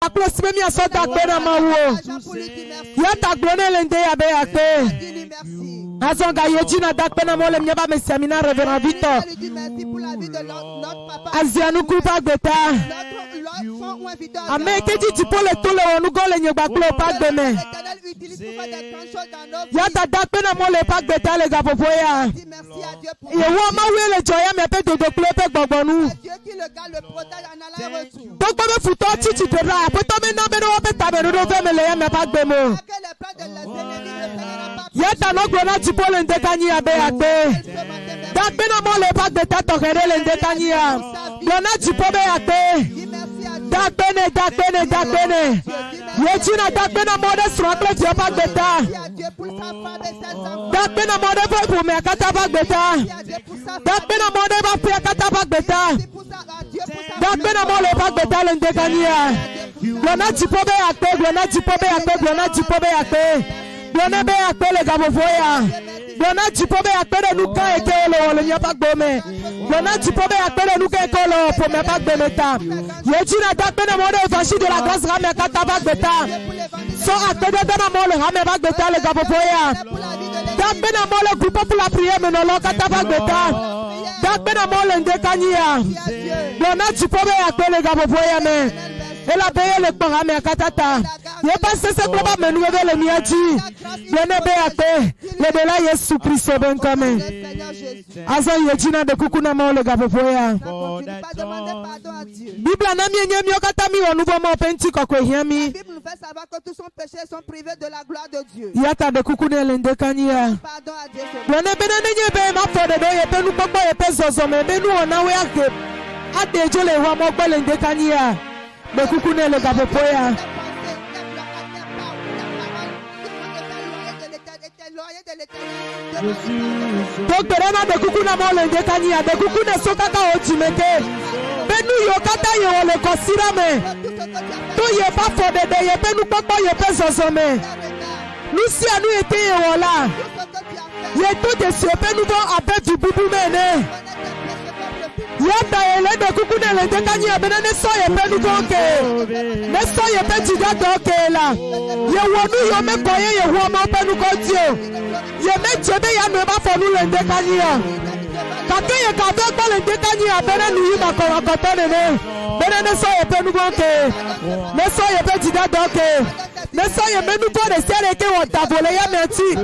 baklo sibe mi aso dakpe na mawo. Ya taglone lende ya be yakpe. Azonga yejina dakpe na mole mnyaba me semina Révérend Victor. Azianu kupa gbeta. Ame keji tipole tole onugo le nyebaklo pa gbeme. Ya ta dakpe na mole pa gbeta le gapopoya. Yewo ma wele joya me pe dodo klo pe gbogbonu. Donc me futo titi de ra pe to me na be no pe tabe no ve me le ya me pa gbemo. Ya ta no glona tipole ndekani ya be yakpe. Dakpe na mole pa gbeta to kere le ndekani ya. Glona tipobe yakpe. Dakpene. Yechina dakpena mode srople jopa gbeta. Dakpena mode pour me kata ba gbeta. Dakpena mode ba pe kata ba gbeta. Dakpena mole ba gbeta le ndekania. Glona tipobe yakpe. Glona be yakpe le gabofoya. Glona tipobe yakpe de nuka ekelo le nyapa gbome. Glona tipobe yakpe de nuka ekolo pour me ba gbemeta. Yechina dakpena mode vachi de la grâce rame kata ba gbeta. So akpede na mole rame ba gbeta le gabofoya. Dakpena mole groupe pour la prière mais non lo kata ba gbeta. Dakpena mole ndekania. Glona tipobe yakpe le gabofoya me. Elle a payé le parame à Katata. Il est passé ce globe à me le miaji. Le nebe à paix. Le bela Yesu Christ est bien comme. Azan yejina de kukuna mo le gapopoya. Bible nami nyemi okatami wa nouveau mo penti kokwe hiami. La Bible nous fait savoir que tous son péché sont privés de la gloire de Dieu. Yata de kukune lende kania. Pardon à Dieu. Le nebe nenye be ma fode do ye pe nu popo ye pe zozo me be nu ona we ake. Ade jo le wa mo gbe lende kania. De kukune le gapopoya. Donc berena de kukuna mo le ndekania de kukune sokaka otimete. Benu yo kata ye ole kosira me. To ye pa fode de ye pe nu popo ye pe zozo me. Lucy anu ete ye wola. Ye to de se pe nu bo abe du bubu mene. Yata ele de kukune le ndekania bena ne so ye pe nu bonke. Ne so ye pe tiga doke la. Ye wonu yo me koye ye wo ma pe nu kontio. Ye me chebe ya no ba fonu le ndekania. Kake ye ka do gba le ndekania bena nu yi ma ko ne ne. Bena ne so ye pe nu bonke. Ne so ye pe tiga doke. Ne so ye me nu ko de sere ke wo davole ya meti.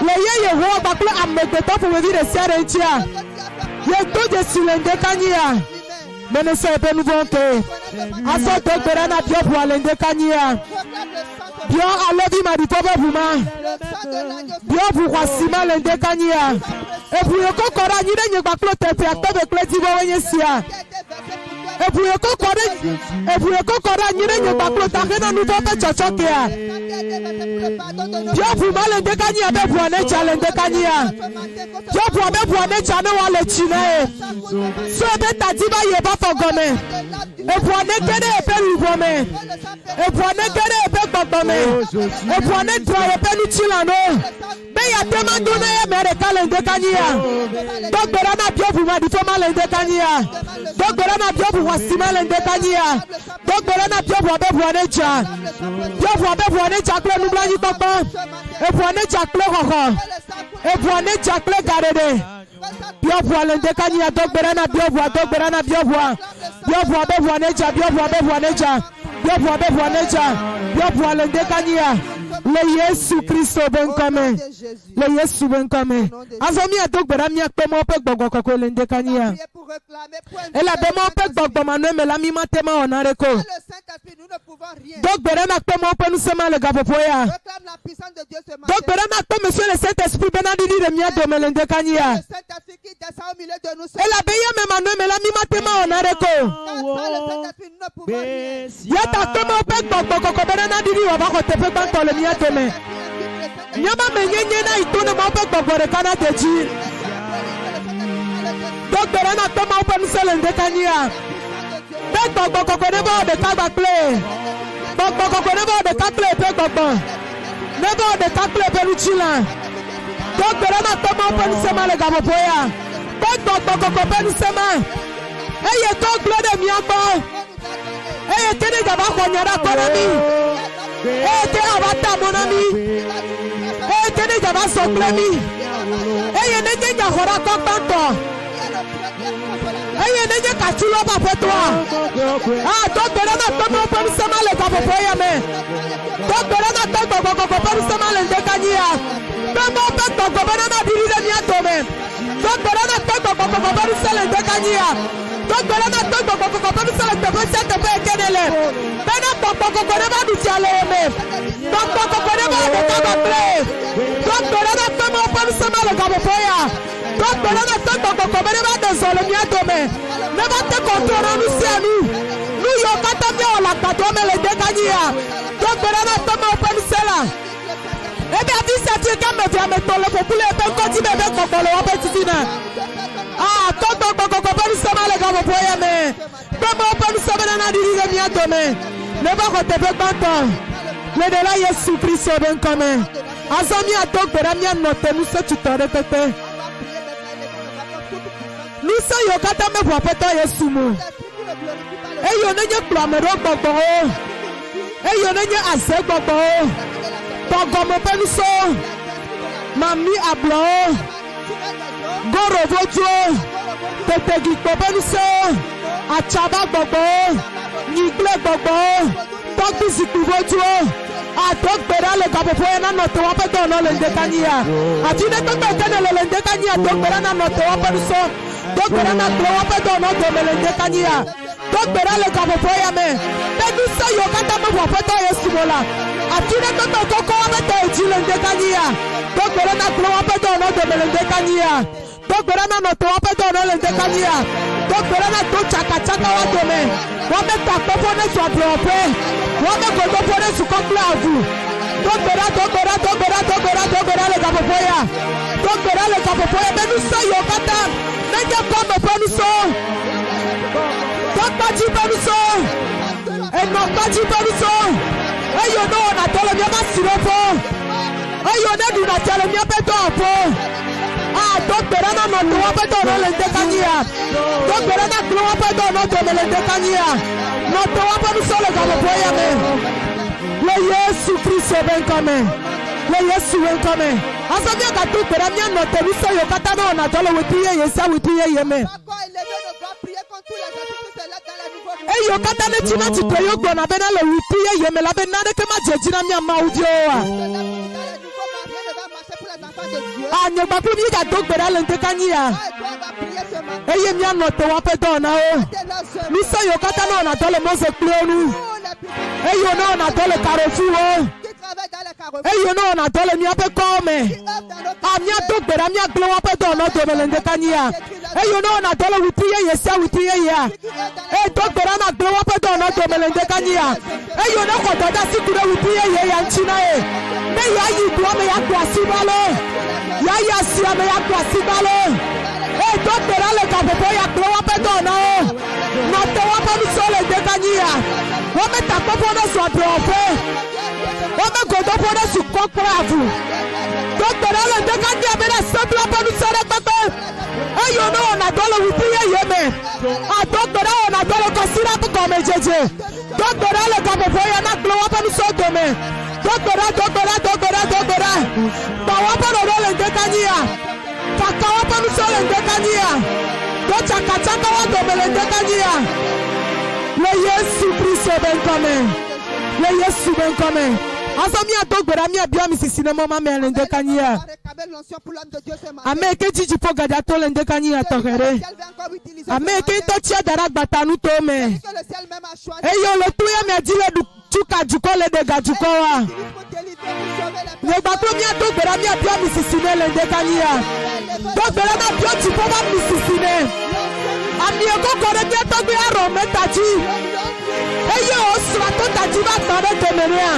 Le ye wo ba klo amegbeto fu we vi de sere ntia. Ye to de silende kania. Mene so ye pe nu bonke. Aso to berana bio pu alende kania. Bio alobi ma di tobe buma. Bio pu kwasima lende kania. E pu yo kokora nyire nyegba klo tepe aktobe kleti bo wenye sia. E pu yo kokora nyire nyegba klo takena nu tobe chochokea. Bio pu ma lende kania be pu ane cha lende kania. Bio pu be pu ane cha ne wale chine. So be tadiba ye ba fogome. E pu ane kere e pe rubome. E pu ane kere e pe gbogome. E pu ane tra e pe ni chilano. Be ya temando na ye mere kalende kania. Dogbera na bio pu ma di foma lende kania. Dogbera na bio pu wasima lende kania. Dogbera na bio pu be pu ane cha. Bio pu be pu ane cha kle nubla ni papa. E pu ane cha kle koko. E pu ane cha kle garede. Bio pu lende kania dogbera na bio pu dogbera na bio pu. Bio pu be pu ane cha bio pu be pu ane cha. Bio pu be pu ane cha. Bio pu lende kania. Le Yesu Christ ben comme. Le Yesu ben comme. Azomi adogbera mi akpe mo pe gbogbo koko lende kania. Elle a demandé pe gbogbo manu me la mi matema onareko. Dogbera na akpe mo pe nu sema le gapopoya. Dogbera na akpe monsieur le Saint-Esprit benadidi de mi adome lende kania. Elle a payé me manu me la mi matema onareko. Yata akpe mo pe gbogbo koko benadidi wa ba ko tepe banto le mi atome. Nyama menyenye na itone mo pe gbogbo re kana teji. Dogbera na akpe mo pe nu se lende kania. Pe gbogbo koko ne ba de kagba play. Gbogbo koko ne ba de kakle pe gbogbo. Ne ba de kakle pe luchila. Dogbera na akpe mo pe nu se ma le gapopoya. Pe gbogbo koko pe nu se ma. Eye to glo de mi agbo. Eye tene jaba konyara konami. Eye tene abata monami. Eye tene jaba soklemi. Eye neje jahora kokpanto. Eye neje kachulo bapetwa. Ah, docteur na tomo pom samale kapopoya me. Docteur na tomo pom samale ndekanyia. Tomo peto gobana dirire mi atome. Docteur na tomo pom samale ndekanyia. Docteur na tomo pom samale ndekanyia te kenele. Bena popo kokore ba dutiale me. Popo kokore ba kababre. Docteur na tomo pom samale kapopoya. Docteur na tomo pom ba dezolo mi atome. Never take control of nous. Nous y avons la patronne les dégagnés. Donc, on a tombé au premier cela. Et bien, dis ça, tu es comme tu as mis ton le pour les gens continuer avec ton bolo en petit. Ah, quand on peut comprendre ça, les gars, vous voyez, mais comment on peut nous sauver dans la dirige bien demain. Ne va pas te faire battre. Le délai est souffri sur un commun. Azami a donc de la mienne note, nous sommes tout à répéter. Nous sommes yokata me voit pas yesumo. Et yon enye klamero gbogbo. Et yon enye ase gbogbo. Togomo penuso. Mami ablo. Goro vojo. Tetegi penuso. Achaba gbogbo. Nigle gbogbo. Togisi vojo. Atok bera le gabopo na note wa pe don le ndekania. Atine to pe tene le ndekania tok bera na note wa penuso. Donc, on a un peu de notre melendekania. Donc, on a le capopoya, mais nous sommes au Katama pour faire un simola. A tu n'es pas encore avec un dilendekania. Donc, on a un peu de notre melendekania. Donc, on a notre peu de notre melendekania. Donc, on a tout chaka wa demain. On met ta popone sur propre. On met ton popone sur complet à vous. Donc, on a le capopoya. Donc, on a le capopoya, mais nous sommes au Katama. Nenge comme penuso. Donc pas du penuso. Et non pas du penuso. Et yo no on attend le bien siropo. Et yo ne du na tele bien peto apo. Ah donc berana no to peto no le dekania. Donc berana glo peto no to le dekania. No to penuso le gabo boya me. Le Yesu Christ ben comme. Le Yesu ben comme. Asabia ka tu peramia no te biso yo katano na tolo wepiye yesa wepiye yeme. E yo katane china chito yo gona bena le wepiye yeme la bena de kema jejina mi amaudioa. Anyo ba pumi ga dog bera le ntekania. E ye mi ano te wa pe dona o. Biso yo katano na tolo mo se klonu. E yo no na tolo karofu o. Et you know on a told me up come. Amia took the Ramia glow up at all not to Melendekania. Et you know on a told with you, yes, with you, yeah. Et Dr. Rana glow up at all not to Melendekania. Et you know what that's it with you, and China. May I you do me a quasibalo? Yaya Siame a quasibalo. Et Dr. Rana Capoya glow up at all now. Not the one of the soul in Dekania. What met a couple of swap? On me go to put us to cook bravo. Doctor Alan, the Gandhi, I made a simple upon the Sarah. And you know, on a dollar with you, man. I Doctor Alan, I don't consider to come, JJ. Doctor Alan, come up here and not blow up on the soda, man. Doctor, Pawapa Roll and Decania. Pakawapa Sol and Decania. Doctor Kataka, and Decania. Le Yesu Christ, ben coming. Le Yesu ben coming. Asomia togbera mi abia mi sisi na mama me lende kanyia. Ameke jiji po gada to lende kanyia tokere. Ameke to chia dara gbatanu to me. Eyo le tuya me adile du chuka jukole de gajukowa. Le bato mi togbera mi abia mi sisi na lende kanyia. Togbera na bio ti po ba mi sisi ne. Ami eko kore mi togbe aro metaji. Eyo osra to taji ba tare temeria.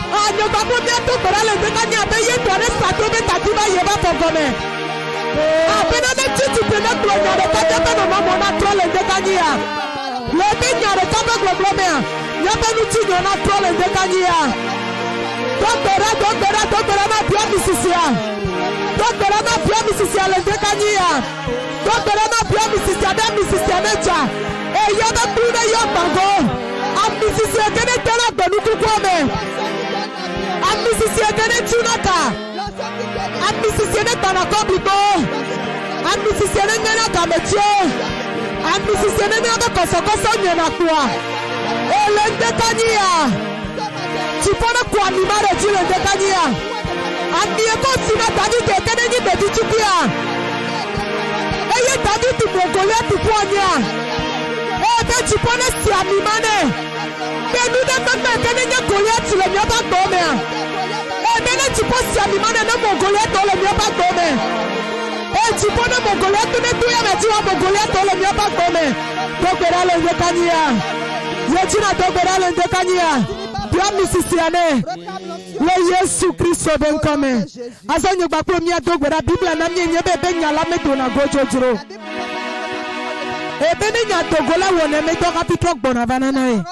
Ah, nous avons bientôt pour aller de gagner à payer pour les sacs de Tatima Yeba pour gommer. Ah, mais tu peux not bloquer le Tatima de maman à trop les dégagner. Le baignard de Tama Globomère. Y'a pas d'outil de notre trop les dégagner. Doctora, ma bien Mississia. Doctora, ma bien Mississia, les dégagner. Doctora, ma bien Mississia, Mississia Necha. Et il y a des plus de Yobango. Amnistie est gagné dans la bonne coupe. Amnistie est gagné Tunaka. Amnistie est dans la Koblibo. Amnistie est dans la Kametio. Amnistie est dans la Kosokoso Nyanakwa. Et le Dekania. Tu peux quoi animer le Dieu le Dekania. Amieko Sina Tadi Tekeni Beditupia. Et Tadi tu Mongolia tu Poigna. Et tu peux si animer. Mais nous devons faire que Goliath sur le mien pas tomber. Et bien tu peux si animer dans Mongolia dans le mien pas tomber. Et tu peux dans Mongolia tu ne dois pas dire Mongolia dans le mien pas tomber. Donc là le Dekania. Je dis na donc là le Dekania. Le Yesu Christ ben comme azonyo ba premier dogbera Bible na mienye bebe nyala medona gojojro ebene nya dogola wona me to kapitro gbona banana e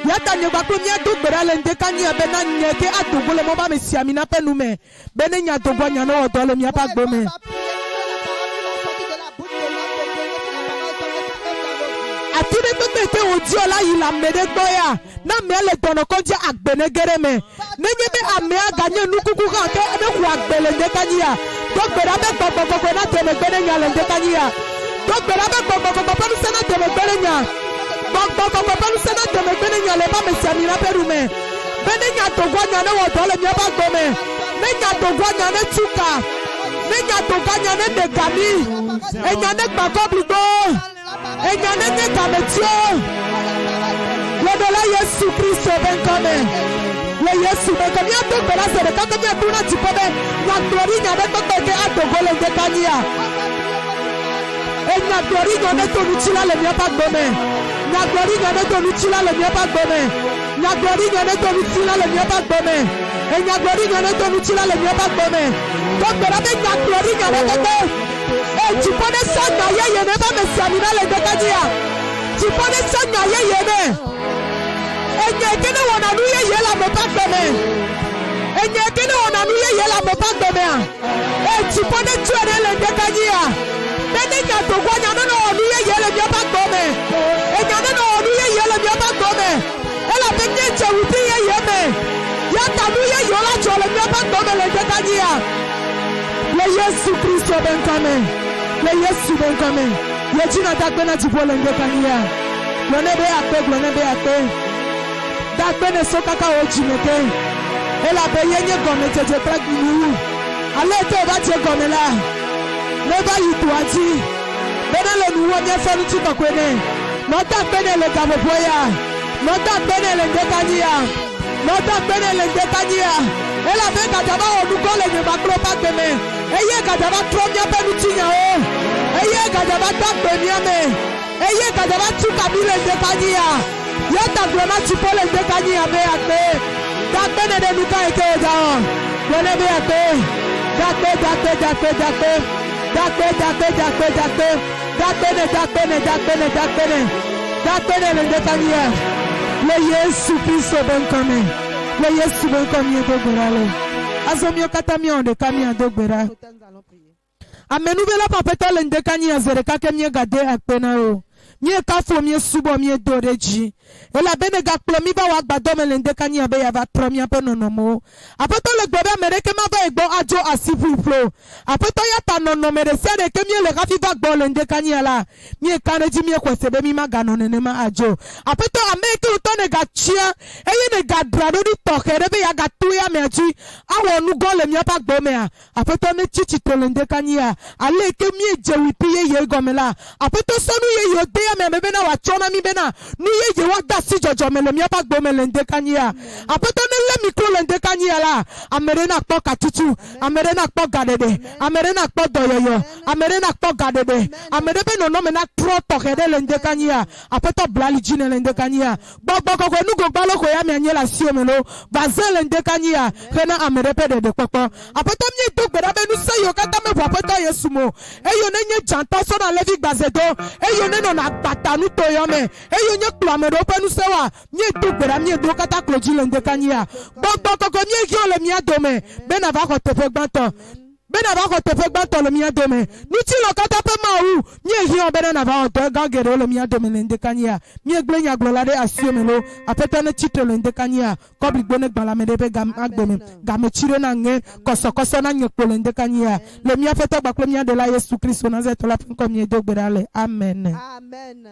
yata nyo ba premier dogbera le ndekani abena nyeke adogole mo ba mesiami na penume bene nya dogwa nya no odole mi apa gbome atire to te odio la ila mede gboya na mele dono konje agbenegere me nenye be amea ganye nukuku ka ke be ku agbele ndekania dogbera be gbogbo na tele gbere nya le ndekania dogbera be gbogbo pelu sena tele gbere nya gbogbo pelu sena tele gbere nya le ba mesiami na perume bene nya dogwa nya ne wodole mi ba gbome ne nya dogwa nya ne tuka ne nya dogwa nya ne degami enya ne gbakobligo enya ne kametio le Yesu Christ ben comme le Yesu ben comme ya donc là c'est quand tu as una tipo de la gloria de todo que a dogole de kania et la gloria de todo chila le mia pas gome la gloria de todo chila le mia pas gome la gloria de todo chila le mia pas gome et la gloria de todo chila le mia pas gome donc là avec la gloria de todo et tu peux ça na ye ne pas me samina le de kania tu peux ça na ye ne enye kene wona nuye yela mo pa gbeme enye kene wona nuye yela mo pa gbeme e ti pone tuere le ndekania bene nya to gwanya no nuye yele mi pa gbeme enya no nuye yele mi pa gbeme ela bene che wuti ye yeme ya ta nuye yola chole mi pa gbeme le ndekania le Yesu Christ ben kame le Yesu ben kame ye jina ta gbena ti bo le ndekania glone be akpe Dakbene sokaka ojimete. Ela beyenye gomete je traginu. Ale te ba je gomela. Neba yituati. Bena le nuwo nye fenu ti kokwene. Nota bene le gaboboya. Nota bene le ndekania. Nota bene le ndekania. Ela be kadaba onugo le ne makro pakeme. Eye kadaba tromya benu tinya o. Eye kadaba dakbenia me. Eye kadaba tukabile ndekania. Yata glona chipole ndekani abe ate dakbene de nuka ekeza glona be ate dakbene le ndekani le Yesu Christ ben comme le Yesu ben comme dogbera azomio katami on de kami dogbera amenubela papeta le ndekani azere kakemie gade akpena o mie kafo mie subo mie doreji ela bene ga plomi ba wa gbado melende kanya be ya va promia pe nonomo apoto le gbebe mereke ma ba egbo ajo asifu flo apoto ya ta nono merese de ke mie le ga fi va gbo lende kanya la mie kaneji mie kwesebe mi ma ga nonene ma ajo apoto ameke uto ne ga chia eye ne ga drado di tokere be ya ga tuya meji awo nu go le mie pa gbo me a apoto ne chichi to lende kanya ale ke mie jewi piye ye gomela apoto sonu ye yo de me bena wa chona mi bena ni ye wa da si jojo me le mi pa gbo me le ndekania apoto ne le mi ko le ndekania la amere na kpo katutu amere na kpo gadede amere na kpo doyoyo amere na kpo gadede amere be no me na tro to kede le ndekania apoto blali jine le ndekania gbogbo ko nu go gbalo ko ya mi anye la si me no bazel le ndekania kena amere pe de popo apoto mi to gbera be nu se yo kata me apoto Yesu mo eyo ne nye janta so na levi gbazedo eyo ne no na batanu to yome eyo nye klamero penu sewa nye dogbera nye do kata kloji le ndekania gbogbo koko nye ki ole mi adome be na va ko tepe gbanto bena va ko teƒe gbãtɔ le mía dome nutsi le katã ƒe mawu míehiã bena nava wɔ dɔ gã geɖewo le mía dome le ŋdekanyia míegblẽ nyagblɔla ɖe asiwo me lo aƒetɔ ne tsitre le ŋdekanyia kɔbligbo ne gbã lãme ɖe ƒe agbeme gametsi ɖe na ŋe kɔsɔkɔsɔ na nye kpo le ŋdekanyia le mía ƒetɔ gba kple mía ɖela Yesu Kristo Nazaretɔ la ƒe ŋkɔ miedo gbe ɖa le amen. Amen.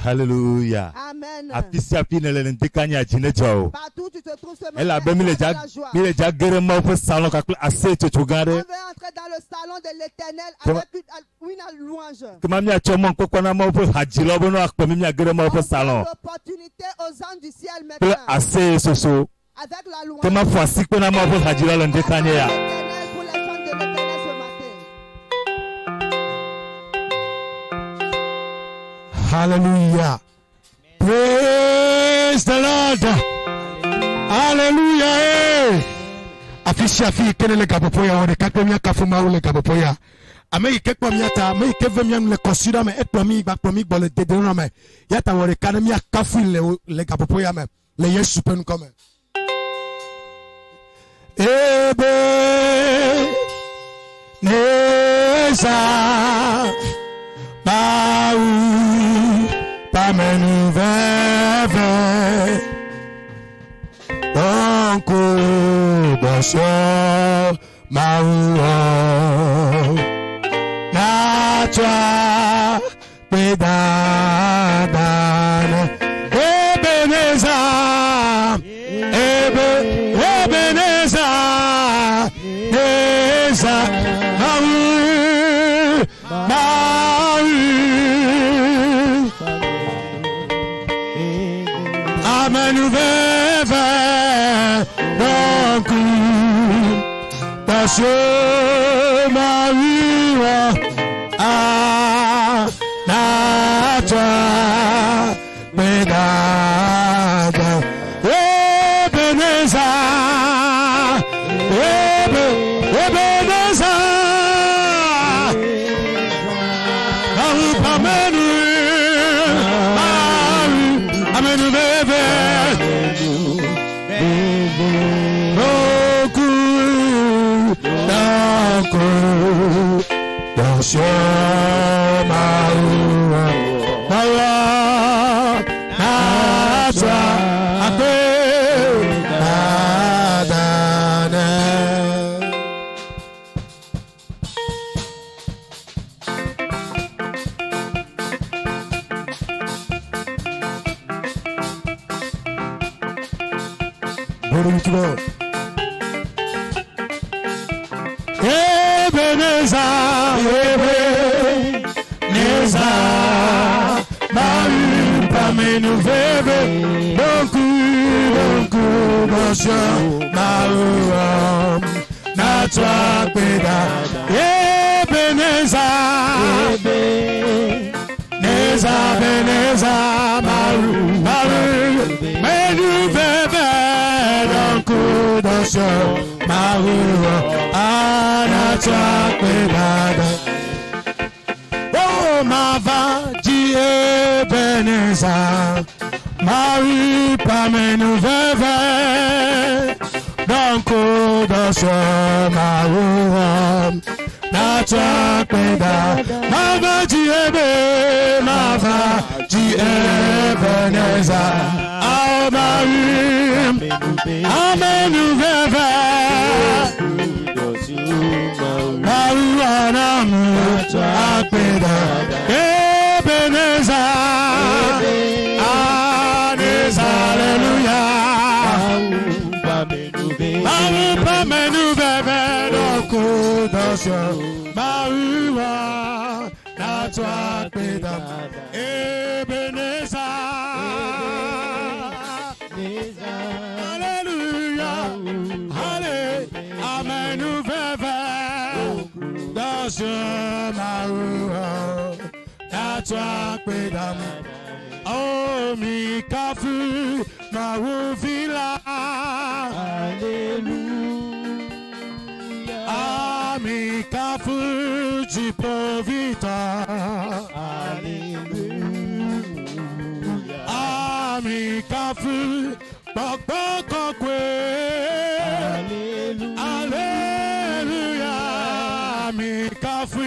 Hallelujah. Amen. Apisiapi ne le ndekanya jinejao. Partout tu te trouves ce matin, Elle a bien mis la les joie. jaguerema au salon kakle assez tchogare. On veut entrer dans le salon de l'Éternel avec une louange. Kama mi achoma kokona ma au hajilo bono akpemi mi agerema au salon. L'opportunité aux anges du ciel Kle maintenant. assez soso. Avec la louange. Kama fasi kona ma au hajilo le ndekanya ya. L'Éternel pour les gens de l'Éternel ce matin. Hallelujah. Praise the Lord. Hallelujah. Afisi afi kenele kapopoya ore kakemia kafuma ule kapopoya. Ame ikekwa miata, ame ikeve miam le consider me ekwa mi ba mi bole dedena me. Yata ore kanemia kafu le kapopoya me. Le Yesu pen come. Ebe neza Baou Pamenu veve Onko Bosho Maou Natwa Pedadane Ebeneza Ebeneza Neza Maou Amenu veve donc parce Maria a nata medada Ebeneza Ebeneza Amenu bebe Roku Dako Dosho Maua Maua Nasa Ape Nadane Borumtubo Ebeneza Ebeneza Maru Pamenu Veve Donku Bosho Maru Natwa Peda Ebeneza Beneza Maru Menu Veve Donku Bosho Maru Anatwa Peda Oh Mava Ebeneza Marie Pamenu Veve Donko Dosho Maru Natwa Peda Mava Ebeneza Oh Marie Amenu Veve Maru Anamu Apeda Ebeneza Hallelujah Maru Pamenu Veve Donko Dosho Maru Natwa Peda Ebeneza Hallelujah Amenu Veve Dosho Maru Natwa Peda Oh mi kafu Maru Villa Hallelujah Ami kafu Jipovita Hallelujah mi kafu bokboko kwe. Hallelujah. Mi kafu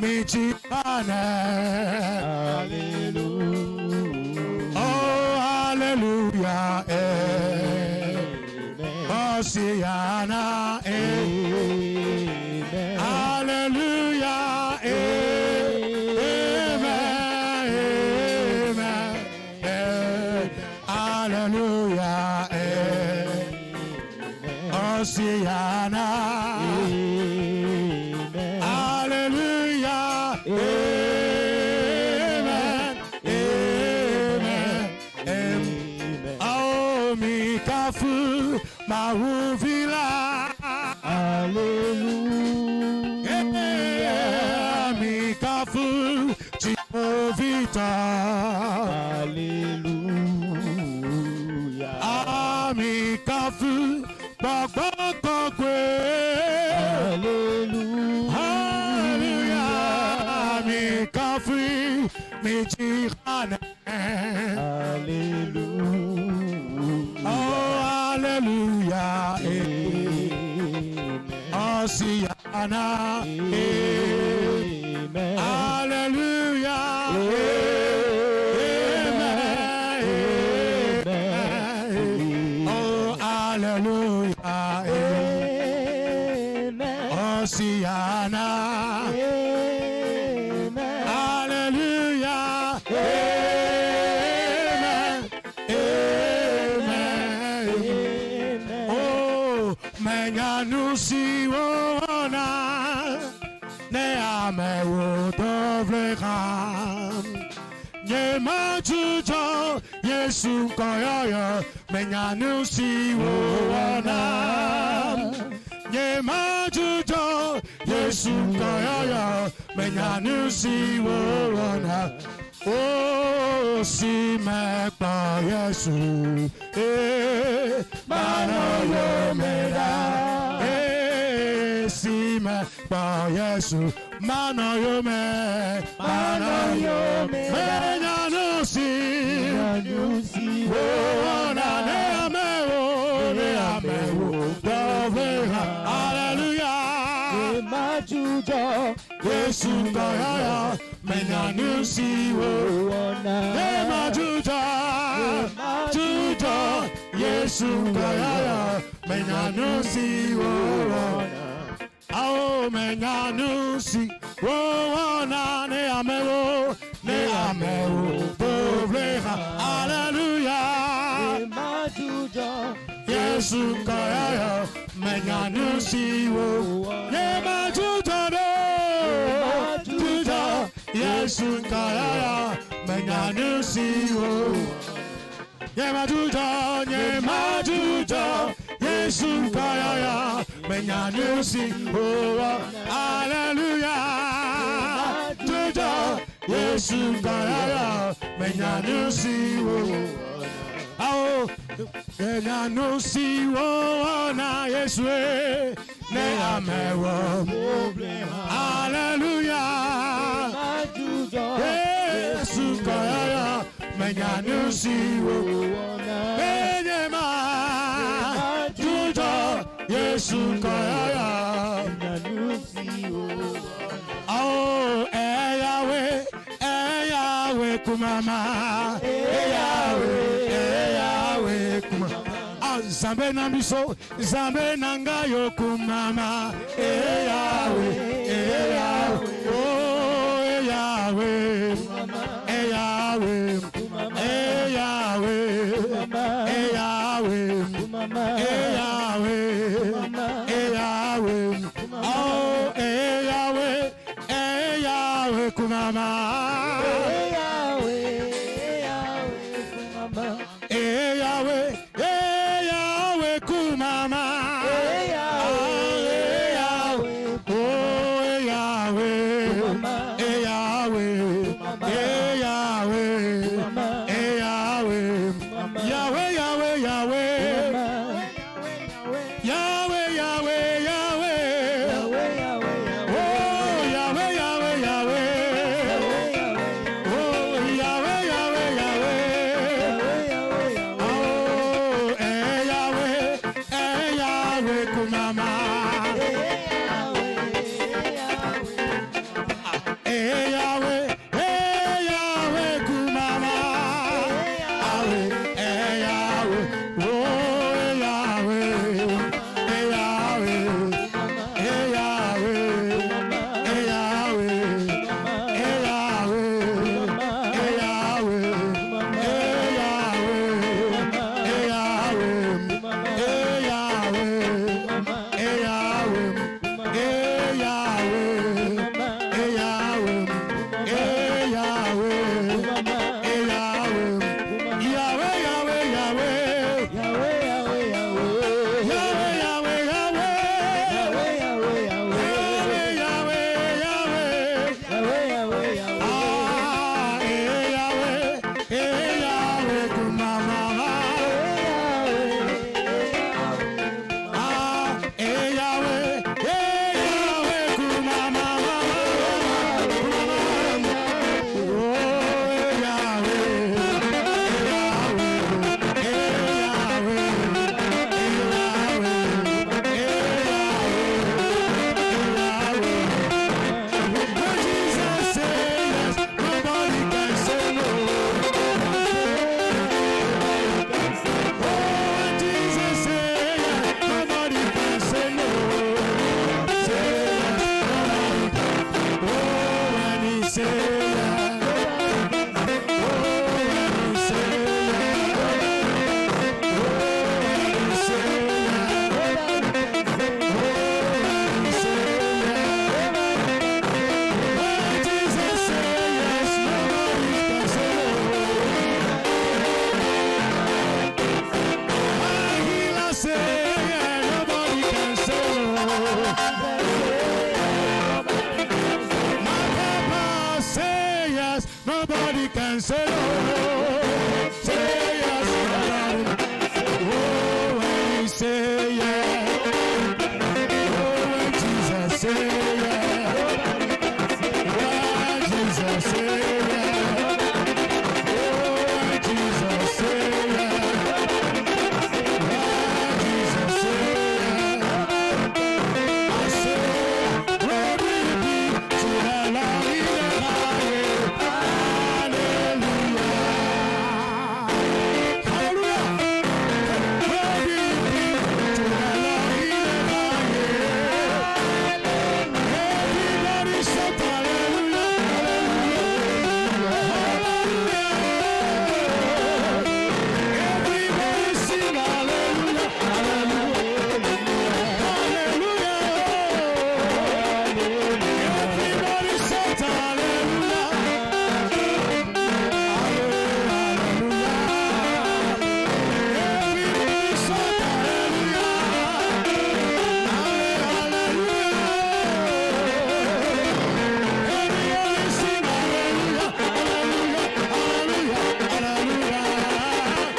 mi chipane. Hallelujah. Oh, hallelujah. Hosiana. Amen. Hallelujah. Amen. Amen. Hallelujah. Hosiana. Amen. Hallelujah. Amen. Amen. Oh, mi kafu mahuvila. Hallelujah. Mi kafu chimovita. Hallelujah. Mi kafu bakbakokwe. Hallelujah. Hallelujah. Mi kafu mi chihane. Hallelujah. Oh, hallelujah. Hosiana. Amen. Hallelujah. Amen. Oh, hallelujah. Amen. Hosiana. Amen. Hallelujah. Amen. Amen. Oh, menyanusi wona ne amewo dovlekam. Nyema chucho Yesu koyoyo menyanusi wona. Nyema chucho Yesu koyoyo menyanusi wona. Oh, si me pa Yesu, mano yo me da. Si me pa Yesu, mano yo me da. Menyanusi, oh, na ne amewo, dovleha, hallelujah. Majujo Yesu koyoyo menyanusi wona. Majujo Yesu koyoyo menyanusi wona. Ao menyanusi wona ne amewo dovleha, hallelujah. Majujo Yesu koyoyo menyanusi wona. Majujo Yesu koyoyo menyanusi wona. Nyemajujo, Yesu koyoyo menyanusi wona. Hallelujah. Jujo, Yesu koyoyo menyanusi wona. Oh, menyanusi wona Yesu ne amewo. Hallelujah. Yesu koyoyo menyanusi wona. Enyema Jujo, Yesu koyoyo. Oh, Yahweh kumama. Yahweh kumama. Zambe na miso, zambe nanga yo kumama. Yahweh. Oh, Yahweh. Yahweh. Oh, Yahweh kumama. Yahweh kumama. and say no. Say yes, oh, when you say yes. Oh, when Jesus say yes. When Jesus say yes. Oh, when Jesus say yes. When Jesus say yes. I say, glory be to the Lord in the highest. Hallelujah. Hallelujah. Glory be to the Lord in the highest. Everybody shout hallelujah. Hallelujah. Everybody sing hallelujah. Everybody shout hallelujah. Everybody shout hallelujah. Everybody sing hallelujah. Hallelujah. Hallelujah.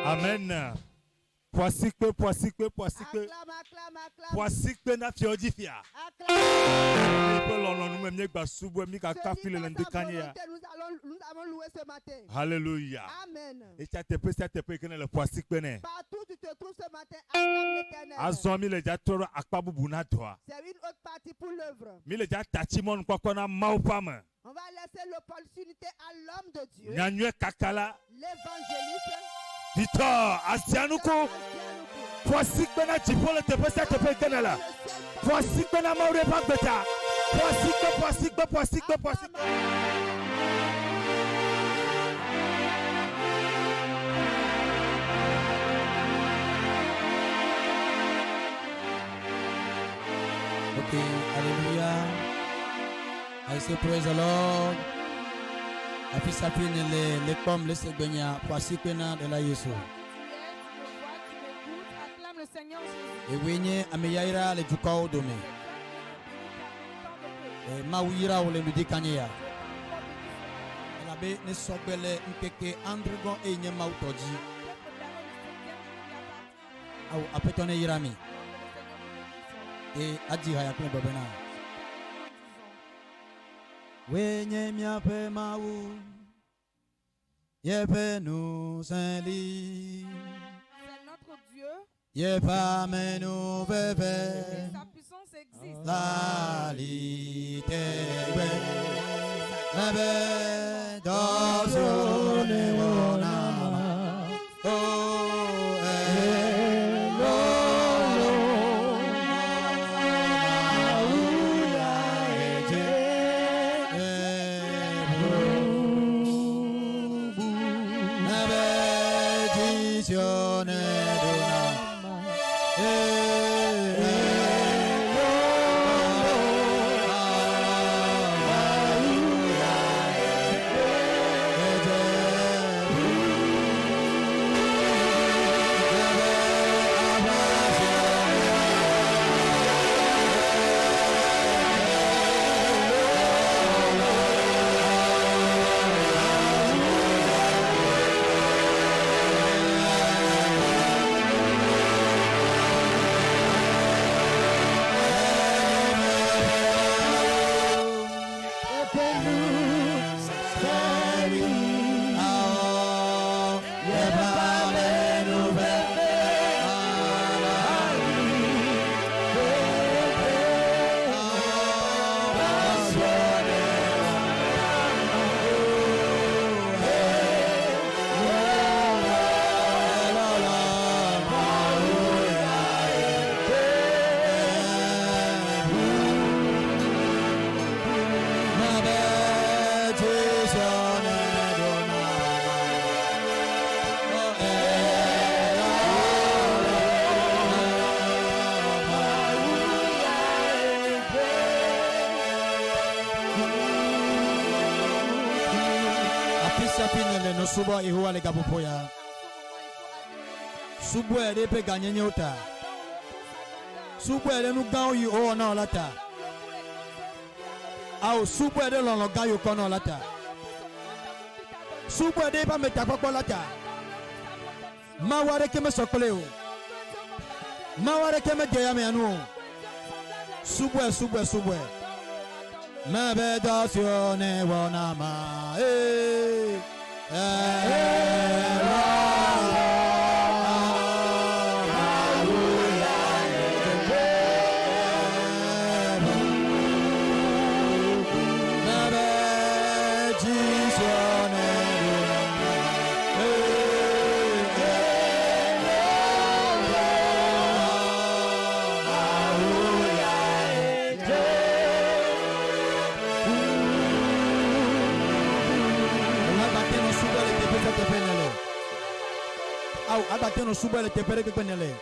Amen. Poisikpe, poisikpe, poisikpe. Acclame, acclame, acclame. Poisikpe na fiodi fia. Acclame. Pe lolo nous même nyek ba subu mi ka Celui kafile dans lende sa kanya. volonté, nous avons loué ce matin. Hallelujah. Amen. Et tu as te kene le poisikpe ne. Partout où tu te trouves ce matin, acclame l'Éternel. Azomi le jatoro akpabu bunatwa. C'est une autre partie pour l'œuvre. Mi le jatachimon kwa kona maupama. On va laisser l'opportunité à l'homme de Dieu, Nyanywe kakala. l'évangéliste. Victor Asianuko. Poisikpe na chipole te kene la. Poisikpe na maure bagbeta. Poisikpe. Okay, hallelujah. I say praise the Lord. Afisa pine le pommes le segbenya poisikpena de la Yesu. Acclame le Seigneur Jésus. Ewenye ameyaira le jukao dome. Mawira ole ludi kanya. Elabe ne sogbele nkeke andrugo enye mautoji. Au apetone yirami. Aji haya kule babena. Wenye miape mau Yepe nous Saint-Lit. C'est notre Dieu. Yepa menu bebe Et sa puissance existe. La litebe Bebe dozone wona Oh subo Yehowa le gapopoya. Subo ere pe gagner nyota. Subo ere nu gan yi o na lata. Ao subo ere lon lo gan yo kono lata. Subo ere pa meta popo lata. Maware ke me sokole o. Maware ke me geya me anu. Subo. Me bedazione bonama. Abate no suba le tepere ke penele.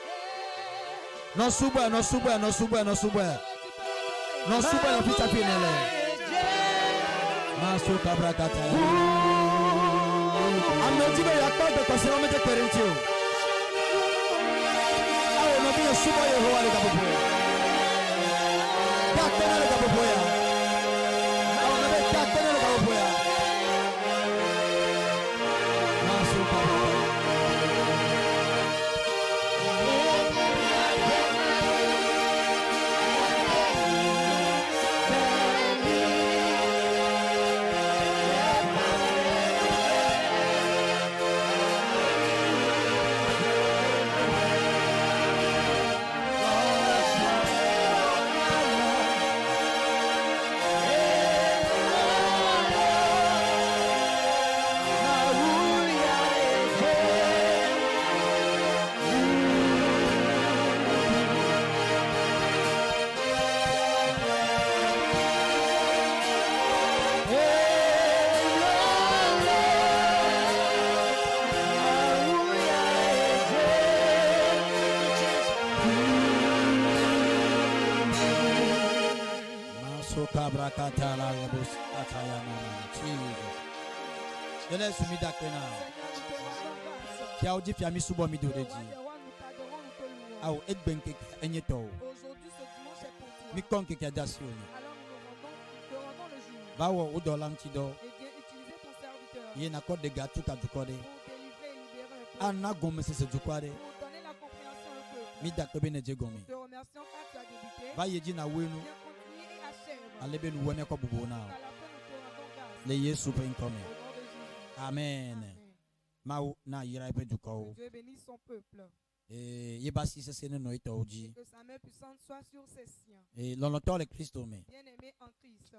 No suba la fita penele. Maso cabra kata. Ametibe ya kwa de kosero mete kerentio. Awo no bi suba Yehowa le gapopo. Ta penele gapopo ya. Awo no be ta penele gapopo ya. Maso cabra. Aujourd'hui, ce dimanche est pour toi. Alors, nous te rendons le juge. Et bien, utilisez ton serviteur pour délivrer et libérer un peuple. Pour donner la compréhension au peuple. Nous te remercions car tu as débuté. Viens continuer et achève. À la fin, nous te rendons grâce. Amen. Que Dieu bénisse son peuple. Et que sa main puissante soit sur ses siens. Bien-aimé en Christ.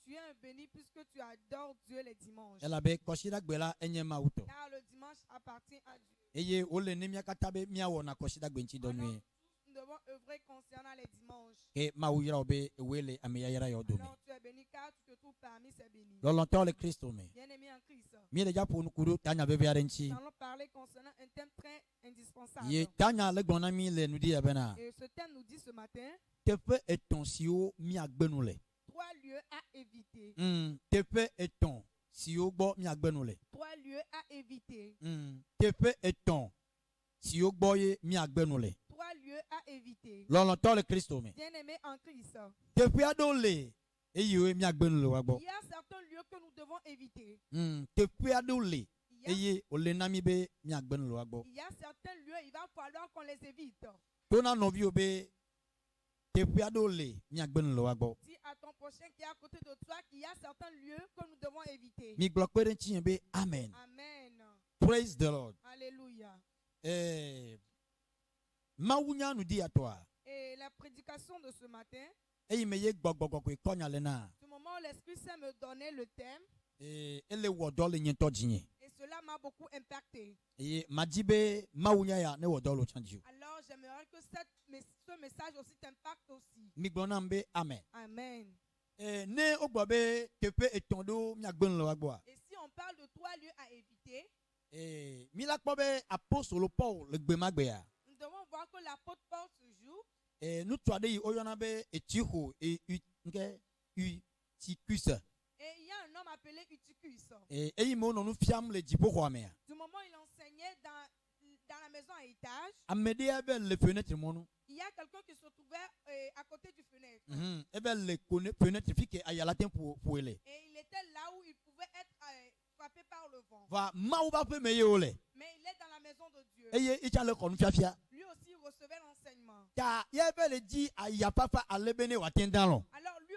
Tu es un béni puisque tu adores Dieu les dimanches. Car le dimanche appartient à Dieu. Alors, nous devons œuvrer concernant les dimanches. Alors, tu es béni car tu te trouves parmi ces bénis. Bien-aimé en Christ. Nous allons parler concernant un thème très indispensable. Et ce thème nous dit ce matin 3 lieux à éviter. 3 lieux à éviter. 3 lieux à éviter. Bien-aimé en Christ. Il y a certains lieux que nous devons éviter. Il y a certains lieux, il va falloir qu'on les évite. Dis à ton prochain qui est à côté de toi qu'il y a certains lieux que nous devons éviter. Amen. Amen. Praise the Lord. Alléluia. Et la prédication de ce matin, ce moment où l'Esprit Saint me donnait le thème, et cela m'a beaucoup impacté. Alors j'aimerais que ce message aussi t'impacte aussi. Amen. Amen. Et si on parle de 3 lieux à éviter, nous devons voir que l'apôtre Paul ce jour, et il y a un homme appelé Eutychus. Et il m'a nous fiam le jipo kwa mea. Du moment où il enseignait dans la maison à étage, Amede abel le fenêtre mono. il y a quelqu'un qui se trouvait à côté du fenêtre. Ebel le fenêtre fi ke ayalatin pour ele. Et il était là où il pouvait être frappé par le vent. Va ma ba pe meye ole. Mais il est dans la maison de Dieu. Eye icha le kon fiafia. Lui aussi il recevait l'enseignement. Ta yebel di aya papa alebene watendalo. Alors lui,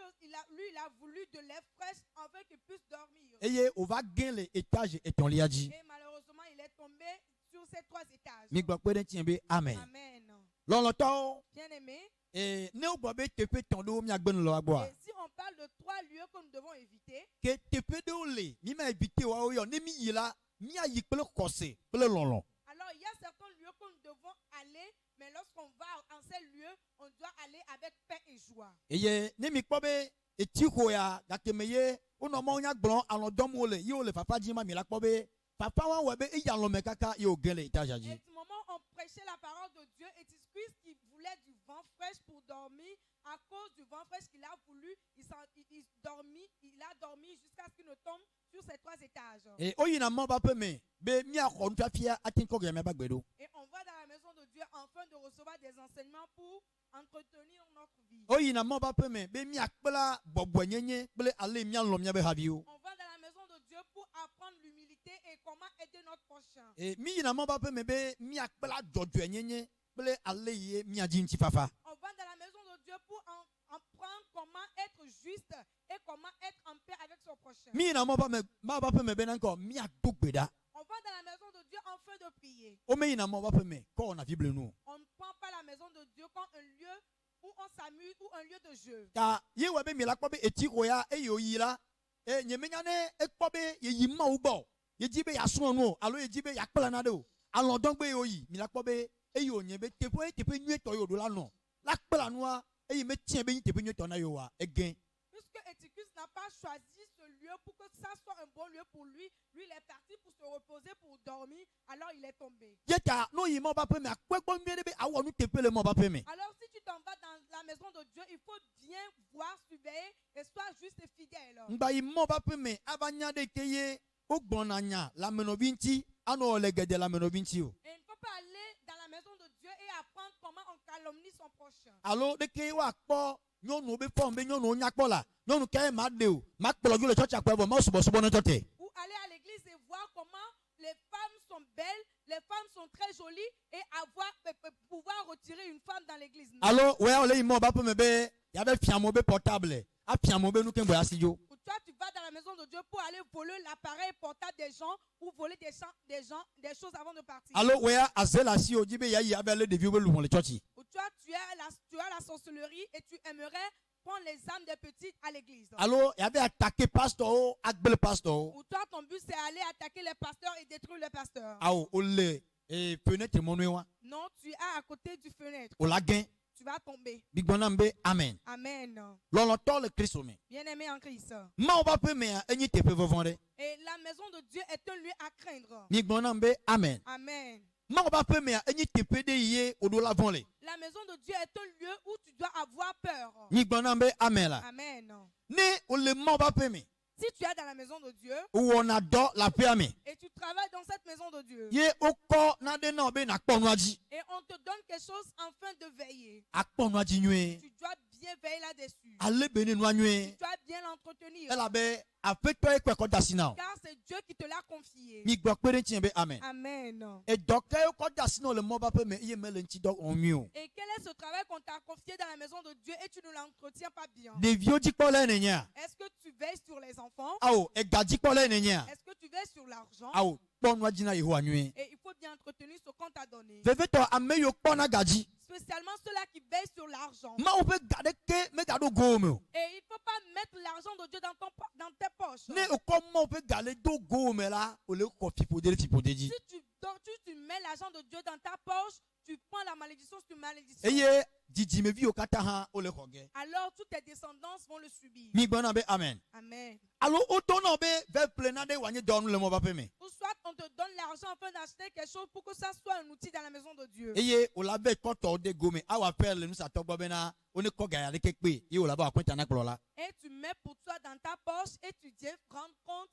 il a voulu de l'air fraîche afin qu'il puisse dormir. Eye on va gain les étages et ton liaji. Et malheureusement, il est tombé sur ces 3 étages. Mi gba pe den tienbe amen. Amen. Loloto Bien aimé. et ne o gba be tepe tondo mi agben lo agboa. Et si on parle de 3 lieux que nous devons éviter, Ke tepe de ole mi ma ebite wa o yo ne mi yila mi ayi pele kose pele lolon. alors il y a certains lieux que nous devons aller, mais lorsqu'on va en ces lieux, on doit aller avec paix et joie. Eye ne mi kpo be eti ko ya gakemeye o no mo nya gbon alon dom ole yi ole papa ji ma mi la kpo be papa wa we be e ya lo me kaka yo gele itaja Et ji. du moment où on prêchait la parole de Dieu, et Eutychus qui voulait du vent fraîche pour dormir, à cause du vent fraîche qu'il a voulu, il a dormi jusqu'à ce qu'il ne tombe sur ces 3 étages. E o yi na mo ba pe me be mi akọ nfiafia atin ko ge me ba gbedo. Et on va dans la maison de Dieu afin de recevoir des enseignements pour entretenir notre vie. O yi na mo ba pe me be mi akpela gbogbo nyenye pele ale mi alom nya be habio. On va dans la maison de Dieu pour apprendre l'humilité et comment aider notre prochain. E mi yi na mo ba pe me be mi akpela jojo nyenye pele ale ye mi aji nti fafa. On va dans la maison de Dieu pour apprendre comment être juste et comment être en paix avec son prochain. Mi yi na mo ba pe me be na ko mi adogbeda. On va dans la maison de Dieu afin de prier. O me yi na mo ba pe me ko na bible nu. On ne prend pas la maison de Dieu comme un lieu où on s'amuse ou un lieu de jeu. Ta ye we be mi la kpo be eti ko ya e yo yi la. E nyemenya ne e kpo be ye yi ma wo gbo. Ye ji be ya so nu alo ye ji be ya kpela na de o. Alon don gbe yo yi mi la kpo be e yo nye be tepe nyu to yo do la no. La kpela nu a e yi me tien be tepe nyu to na yo wa e gen. Puisque Eutychus n'a pas choisi ce lieu pour que ça soit un bon lieu pour lui, lui il est parti pour se reposer, pour dormir, alors il est tombé. Yeta no yi mo ba pe me akwegbo nbe be awo nu tepe le mo ba pe me. Alors si tu t'en vas dans la maison de Dieu, il faut bien voir, surveiller et sois juste et fidèle. Ngba yi mo ba pe me abanya de keye o gbonanya la menobinti ano le gede la menobinti o. Et il ne faut pas aller dans la maison de Dieu et apprendre comment on calomnie son prochain. Alo de keye wa kpo nyonu be fo mbe nyonu nya kpo la nyonu ke ma de o ma kpolo ju le church akpo mo subo no tote. Ou aller à l'église et voir comment les femmes sont belles, les femmes sont très jolies et pouvoir retirer une femme dans l'église. Alo we ole yi mo ba pe me be ya be fiamo be portable a fiamo be nu kembo asijo. Ou toi tu vas dans la maison de Dieu pour aller voler l'appareil portable des gens ou voler des choses avant de partir. Alo we azela si o jibe ya yi abele de vieux be lu mo le church. Ou toi tu as la sorcellerie et tu aimerais prendre les âmes des petites à l'église. Alo ya be attaquer pasteur o agbele pasteur o. Ou toi ton but c'est aller attaquer les pasteurs et détruire les pasteurs. Awo ole e fenêtre mo nu wa. Non, tu es à côté du fenêtre. O la gen Tu vas tomber. big bonambe amen. Amen. Loloto le Christ o me. Bien-aimé en Christ. Ma o ba pe me enyi tepe vovonde. Et la maison de Dieu est un lieu à craindre. Big bonambe amen. Amen. Ma o ba pe me enyi tepe de ye o do la vonle. La maison de Dieu est un lieu où tu dois avoir peur. Big bonambe amen la. Amen. Ne o le ma o ba pe me Si tu es dans la maison de Dieu ou on adore la paix amen. et tu travailles dans cette maison de Dieu Ye o ko na de na be na kpo nu aji. et on te donne quelque chose afin de veiller, Akpo nu aji nwe. tu dois bien veiller là-dessus. Ale bene nu Tu anwe. dois bien l'entretenir. Ela be afeto e kwe ko dasina. Car c'est Dieu qui te l'a confié. Mi gbo pere ti be amen. Amen. E doke e ko dasina le mo ba pe me ye me le nti do on mi o. Et quel est ce travail qu'on t'a confié dans la maison de Dieu et tu ne l'entretiens pas bien? De vieux di ko le nenya. Est-ce que tu veilles sur les enfants? Awo e gadi ko le nenya. Est-ce que tu veilles sur l'argent? Awo kpo nu aji na yeho anwe. Et il faut bien entretenir ce qu'on t'a donné. Veve to ame yo kpo na gadi. Spécialement ceux-là qui veillent sur l'argent. Ma o pe gade ke me gado go me o. Et il ne faut pas mettre l'argent de Dieu dans tes poches. Ne o ko ma o pe gale do go me la o le ko fipo de ji. Si tu mets l'argent de Dieu dans ta poche, tu prends la malédiction sur malédiction. Eye dzidzimevi o kata ha o le xɔge. alors toutes tes descendances vont le subir. Mi gbɔna be amen. Amen. Alo o tɔnɔ be ve plena de wanye dɔnu le mɔ baƒe me. Ou soit on te donne l'argent afin d'acheter quelque chose pour que ça soit un outil dans la maison de Dieu. Eye o la be kɔtɔ de gome awa pɛ le nusatɔ gbɔ bena o ne kɔ gaya de ke kpe ye o la be akɔnta na kplɔ la. Et tu mets pour toi dans ta poche et tu dis rendre compte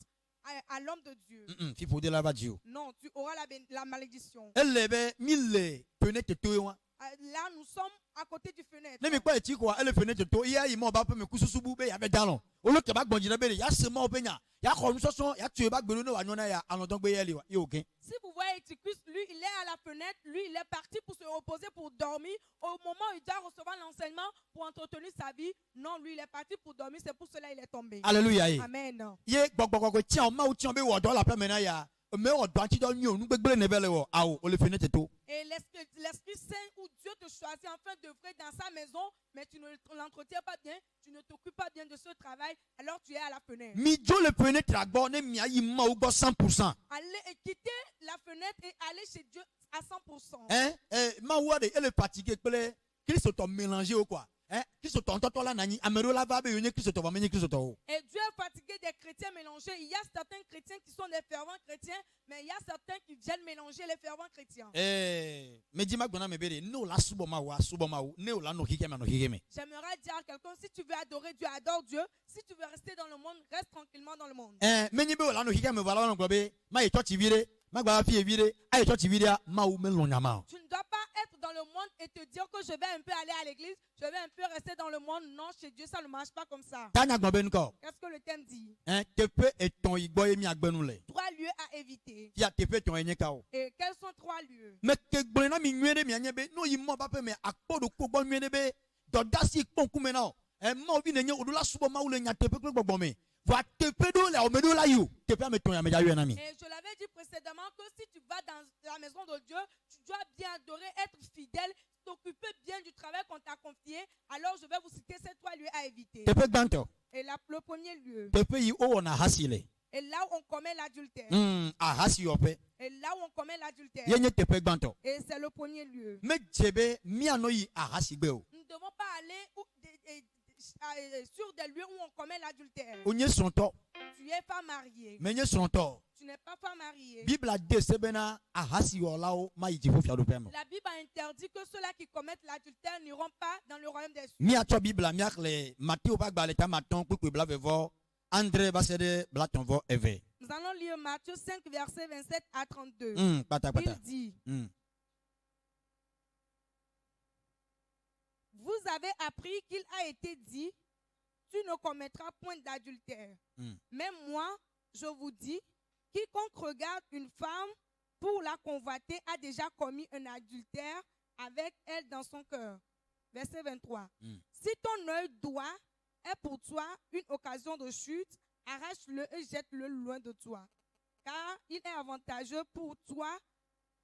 à l'homme de Dieu. Fipo de la va dio. Non, tu auras la malédiction. Elle be mille fenêtre to ye wa. Là, nous sommes à côté du fenêtre. Ne mi kɔ eti ko ele fenêtre to iya yi mɔ baƒe me kususu bu be ya be dalɔ. Olo ke ba gbɔndzina be ya se mɔ be nya. Ya xɔ nusɔsɔ ya tue ba gbelo ne wa nyɔna ya alɔdɔn gbe yeli wa ye o gen. Si vous voyez Christ, lui, il est à la fenêtre, lui, il est parti pour se reposer, pour dormir. Au moment où il doit recevoir l'enseignement pour entretenir sa vie, non, lui, il est parti pour dormir, c'est pour cela qu'il est tombé. Alléluia. Amen. Ye gbɔgbɔgbɔ tiɲɛ o ma o tiɲɛ be wɔ dɔ la pɛ mɛ na ya. Mais on doit dire nous nous gbegble ne bele wo awo o le fenêtre to. Et l'Esprit Saint où Dieu te choisit afin d'œuvrer dans sa maison, mais tu ne l'entretiens pas bien, tu ne t'occupes pas bien de ce travail, alors tu es à la fenêtre. Mi jo le fenêtre agbo ne mi ayi ma o gbo 100%. Allez quitter la fenêtre et aller chez Dieu à 100%. Ma wa de ele fatigué pele Christ to mélanger o quoi. Christ to ntoto la nani amero la va be yone Christ to va menye Christ to. Et Dieu est fatigué des chrétiens mélangés. Il y a certains chrétiens qui sont des fervents chrétiens, mais il y a certains qui viennent mélanger les fervents chrétiens. Me di magbona me bere no la subo ma wo ne o la no hike me. J'aimerais dire à quelqu'un, si tu veux adorer Dieu, adore Dieu. Si tu veux rester dans le monde, reste tranquillement dans le monde. Menye be o la no hike me vala no globe ma ye church vire magba fi vire ay church vire ma o me lo nyama. Tu ne dois pas être dans le monde et te dire que je vais un peu aller à l'église, je vais un peu rester dans le monde. Non, chez Dieu, ça ne marche pas comme ça. Qu'est-ce que le thème dit? Trois lieux à éviter. Et quels sont trois lieux? Et je l'avais dit précédemment que si tu vas dans la maison de Dieu, tu dois bien adorer, être fidèle, t'occuper bien du travail qu'on t'a confié. Alors je vais vous citer ces trois lieux à éviter. Et le premier lieu. Et là où on commet l'adultère. Et là où on commet l'adultère. Et c'est le premier lieu. Nous ne devons pas aller sur des lieux où on commet l'adultère. Tu es pas marié. Tu n'es pas femme mariée. La Bible a interdit que ceux-là qui commettent l'adultère n'iront pas dans le royaume des cieux. Nous allons lire Matthieu 5, verset 27 à 32. Il dit, vous avez appris qu'il a été dit, tu ne commettras point d'adultère. Mais moi, je vous dis, quiconque regarde une femme pour la convoiter a déjà commis un adultère avec elle dans son cœur. Verset 23. Si ton œil droit est pour toi une occasion de chute, arrache-le et jette-le loin de toi. Car il est avantageux pour toi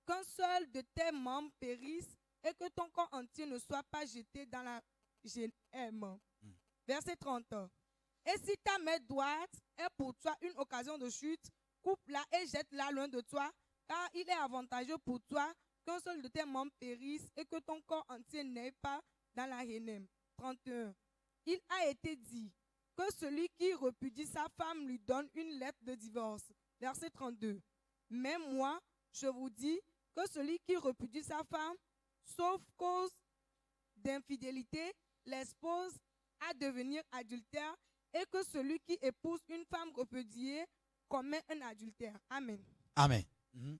qu'un seul de tes membres périsse et que ton corps entier ne soit pas jeté dans la géhenne. Verset 30. Et si ta main droite est pour toi une occasion de chute, coupe-la et jette-la loin de toi, car il est avantageux pour toi qu'un seul de tes membres périsse et que ton corps entier n'aille pas dans la géhenne. 31. Il a été dit que celui qui repudie sa femme lui donne une lettre de divorce. Verset 32. Mais moi, je vous dis que celui qui repudie sa femme, sauf cause d'infidélité, l'expose à devenir adultère et que celui qui épouse une femme repudiée commet un adultère. Amen. Amen. Vous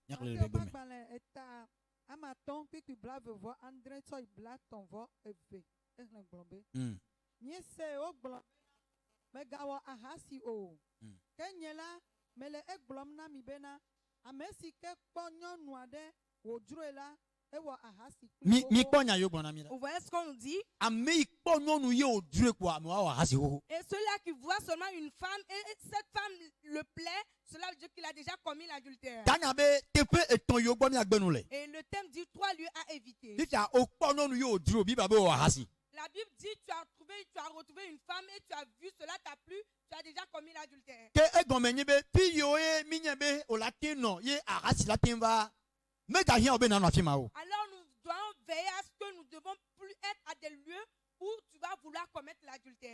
voyez ce qu'on nous dit? Et ceux-là qui voient seulement une femme et cette femme le plaît, cela veut dire qu'il a déjà commis l'adultère. Et le thème dit trois lieux à éviter. La Bible dit tu as retrouvé une femme et tu as vu cela t'a plu, tu as déjà commis l'adultère. Alors nous devons veiller à ce que nous ne devons plus être à des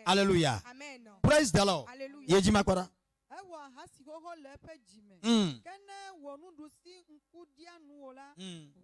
adultère. Alléluia. Amen. Praise the Lord. Alléluia. Yejima kwara. Ewa hasi hoho le pe jime. Kene wonu dusi nkudia nuola.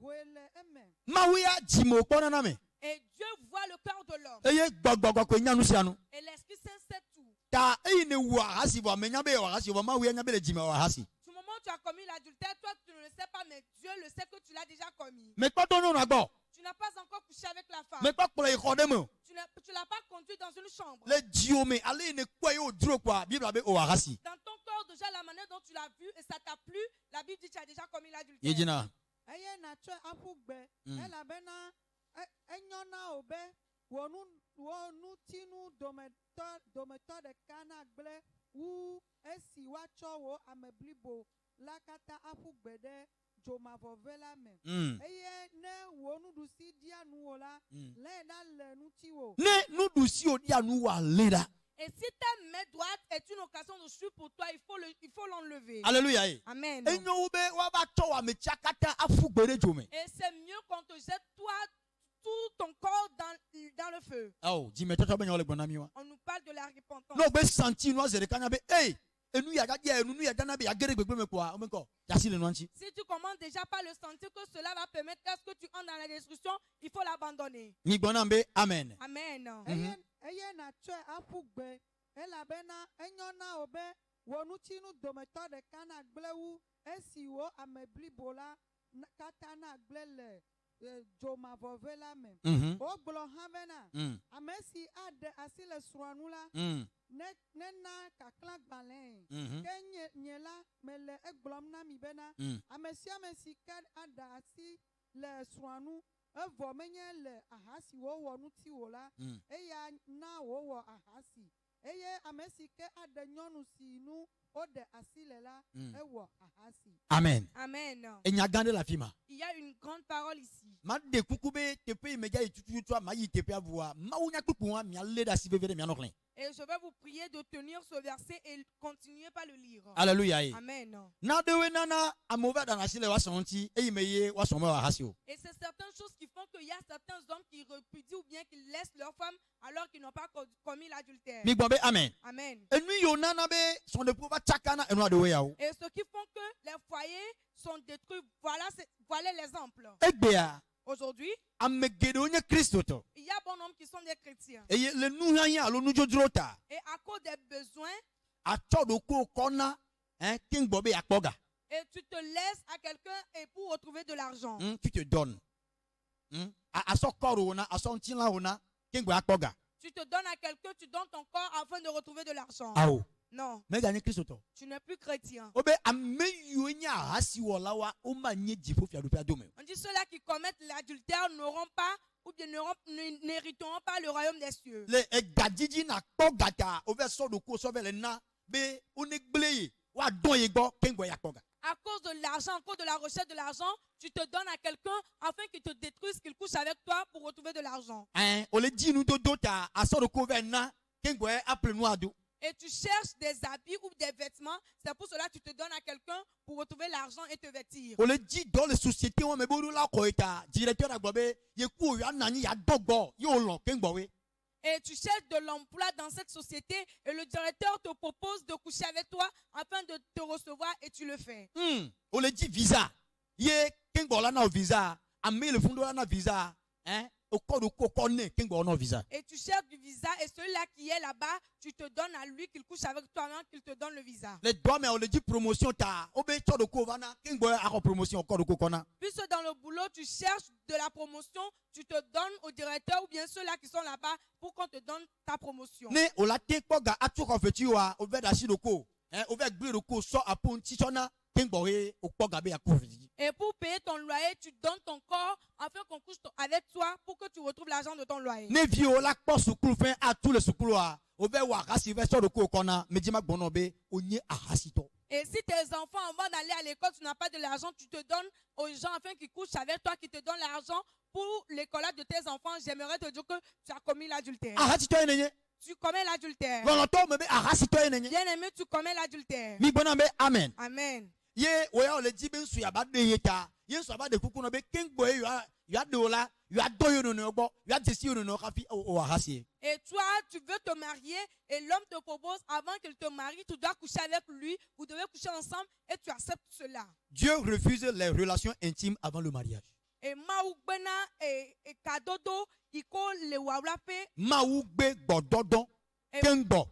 Wele eme. Mawuya jimo kpona na me. Et Dieu voit le cœur de l'homme. Eye gbogbogbo ko nyanu sianu. Et l'Esprit Saint sait tout. Ta eyi ne wa hasi bo amenya be wa hasi bo mawuya nya be le jime wa hasi. Du moment où tu as commis l'adultère, toi tu ne le sais pas, mais Dieu le sait que tu l'as déjà commis. Me kpoto no na gbo. Tu n'as pas encore couché avec la femme. Me kpokpolo ikode mo. Tu ne l'as pas conduit dans une chambre. Le diome ale ne kwa yo duro kwa Bible be o wa hasi. Dans ton corps, déjà la manière dont tu l'as vu et ça t'a plu, la Bible dit que tu as déjà commis l'adultère. Yejina. Eye na tso afugbe. Ela bena enyona obe. Wonu tinu dometo de kana gble. Wu esi wacho wo ameblibo. Lakata afugbe de. Jomavovela me. Eye ne wonu dusi dia nuola. Le na le nutiwo. Ne nudusi o dia nu wa leda. Et si ta main droite est une occasion de chute pour toi, il faut l'enlever. Alléluia. Amen. Enyo ube wa ba to wa mechakata afugbere jome. Et c'est mieux qu'on te jette toi tout ton corps dans le feu. Oh, jime toto benyo le bonami wa. On nous parle de la repentance. No be santi no azere kanya be enu ya gadia enu ya dana be ya gere gbegbe me kwa o menko. Yasi le nwanchi. Si tu commences déjà par le sentir que cela va permettre à ce que tu entres dans la destruction, il faut l'abandonner. Ni bonambe amen. Amen. Eye na tso afugbe. Ela bena enyona obe. Wonu tinu dometo de kana gblewu. Esi wo ameblibo la katana gblele. Jomavovela me. Ogblo havena. Amesi ade asile swanula. Nena kakla gbalen. Kenye nyela mele egblom na mi bena. Amesi kad ada asi le swanu. Evo menye le ahasi wo wonu ti wola. Eya na wo ahasi. Eye amesi ke ade nyonu si nu. Ode asile la. Ewo ahasi. Amen. Amen. Enya gande la fima. Il y a une grande parole ici. Ma de kukube tepe imeja itutu toi ma yi tepe avua. Ma unya kuku wa mi alle da si vevere mi anoklen. Et je vais vous prier de tenir ce verset et continuer par le lire. Alléluia. Amen. Na dewe nana amova da nasile wa sonti e imeye wa sonmo wa hasio. Et c'est certaines choses qui font qu'il y a certains hommes qui répudient ou bien qui laissent leur femme alors qu'ils n'ont pas commis l'adultère. Mi gbobe amen. Amen. Enu yo nana be son de pouvoir chakana enu adewe ya o. Et ce qui font que les foyers sont détruits, voilà l'exemple. Egbea Aujourd'hui, amegede onye Kristo to. il y a bon nombre qui sont des chrétiens. E le nu hanya alo nu jodrota. Et à cause des besoins, Achodo ko kona king gbobe akpoga. et tu te laisses à quelqu'un et pour retrouver de l'argent. Tu te donnes. Aso koro na aso ntila ona king gbo akpoga. Tu te donnes à quelqu'un, tu donnes ton corps afin de retrouver de l'argent. Awo. Non, Mega ni Kristo to. tu n'es plus chrétien. Obe ameyo nya hasi wolawa o ma nye jifo fi adopia dome. On dit ceux-là qui commettent l'adultère n'auront pas ou bien n'hériteront pas le royaume des cieux. Le egadiji na kpogata over so do ko so vele na be onegbleye wa don ye gbo kengbo ya kpoga. À cause de l'argent, à cause de la recherche de l'argent, tu te donnes à quelqu'un afin qu'il te détruise, qu'il couche avec toi pour retrouver de l'argent. O le di nu do ta aso do ko ve na kengbo apple nu ado. Et tu cherches des habits ou des vêtements, c'est pour cela que tu te donnes à quelqu'un pour retrouver l'argent et te vêtir. O le di dans les sociétés on me bodu la ko eta directeur agbobe ye ku ya nani ya dogbo yo lo kengbo we. Et tu cherches de l'emploi dans cette société et le directeur te propose de coucher avec toi afin de te recevoir et tu le fais. O le di visa ye kengbo la na visa ame le fundo la na visa au corps de coconne kengbo na visa. Et tu cherches du visa et celui-là qui est là-bas, tu te donnes à lui qu'il couche avec toi avant qu'il te donne le visa. Le doigt mais on le dit promotion ta obe to de ko vana kengbo a promotion au corps de cocona. Puisque dans le boulot, tu cherches de la promotion, tu te donnes au directeur ou bien ceux-là qui sont là-bas pour qu'on te donne ta promotion. Ne o la te ko ga atu ko feti wa o ve da si do ko o ve gbe do ko so apon ti sona kengbo we o ko ga be ya ko feti. Et pour payer ton loyer, tu donnes ton corps afin qu'on couche avec toi pour que tu retrouves l'argent de ton loyer. Ne vi o la po sukulu fin a tous les sukulu wa o ve wa rasi ve so do ko kona medima gbono be onye ahasi to. Et si tes enfants, avant d'aller à l'école, tu n'as pas de l'argent, tu te donnes aux gens afin qu'ils couchent avec toi, qui te donnent l'argent pour l'école de tes enfants. J'aimerais te dire que tu as commis l'adultère. Ahasi to enenye. Tu commets l'adultère. Wono to me be ahasi to enenye. Bien aimé, tu commets l'adultère. Mi gbona be amen. Amen. Ye o ya o le di be nsu ya ba de ye ta ye nsu ba de kuku no be kengbo e ya do la ya do yo no gbo ya jesi yo no ka fi o ahasi. Et toi, tu veux te marier et l'homme te propose avant qu'il te marie, tu dois coucher avec lui, vous devez coucher ensemble et tu acceptes cela. Dieu refuse les relations intimes avant le mariage. Et Maougbena et Kadodo, iko le wawlape. Maougbe gbododon kengbo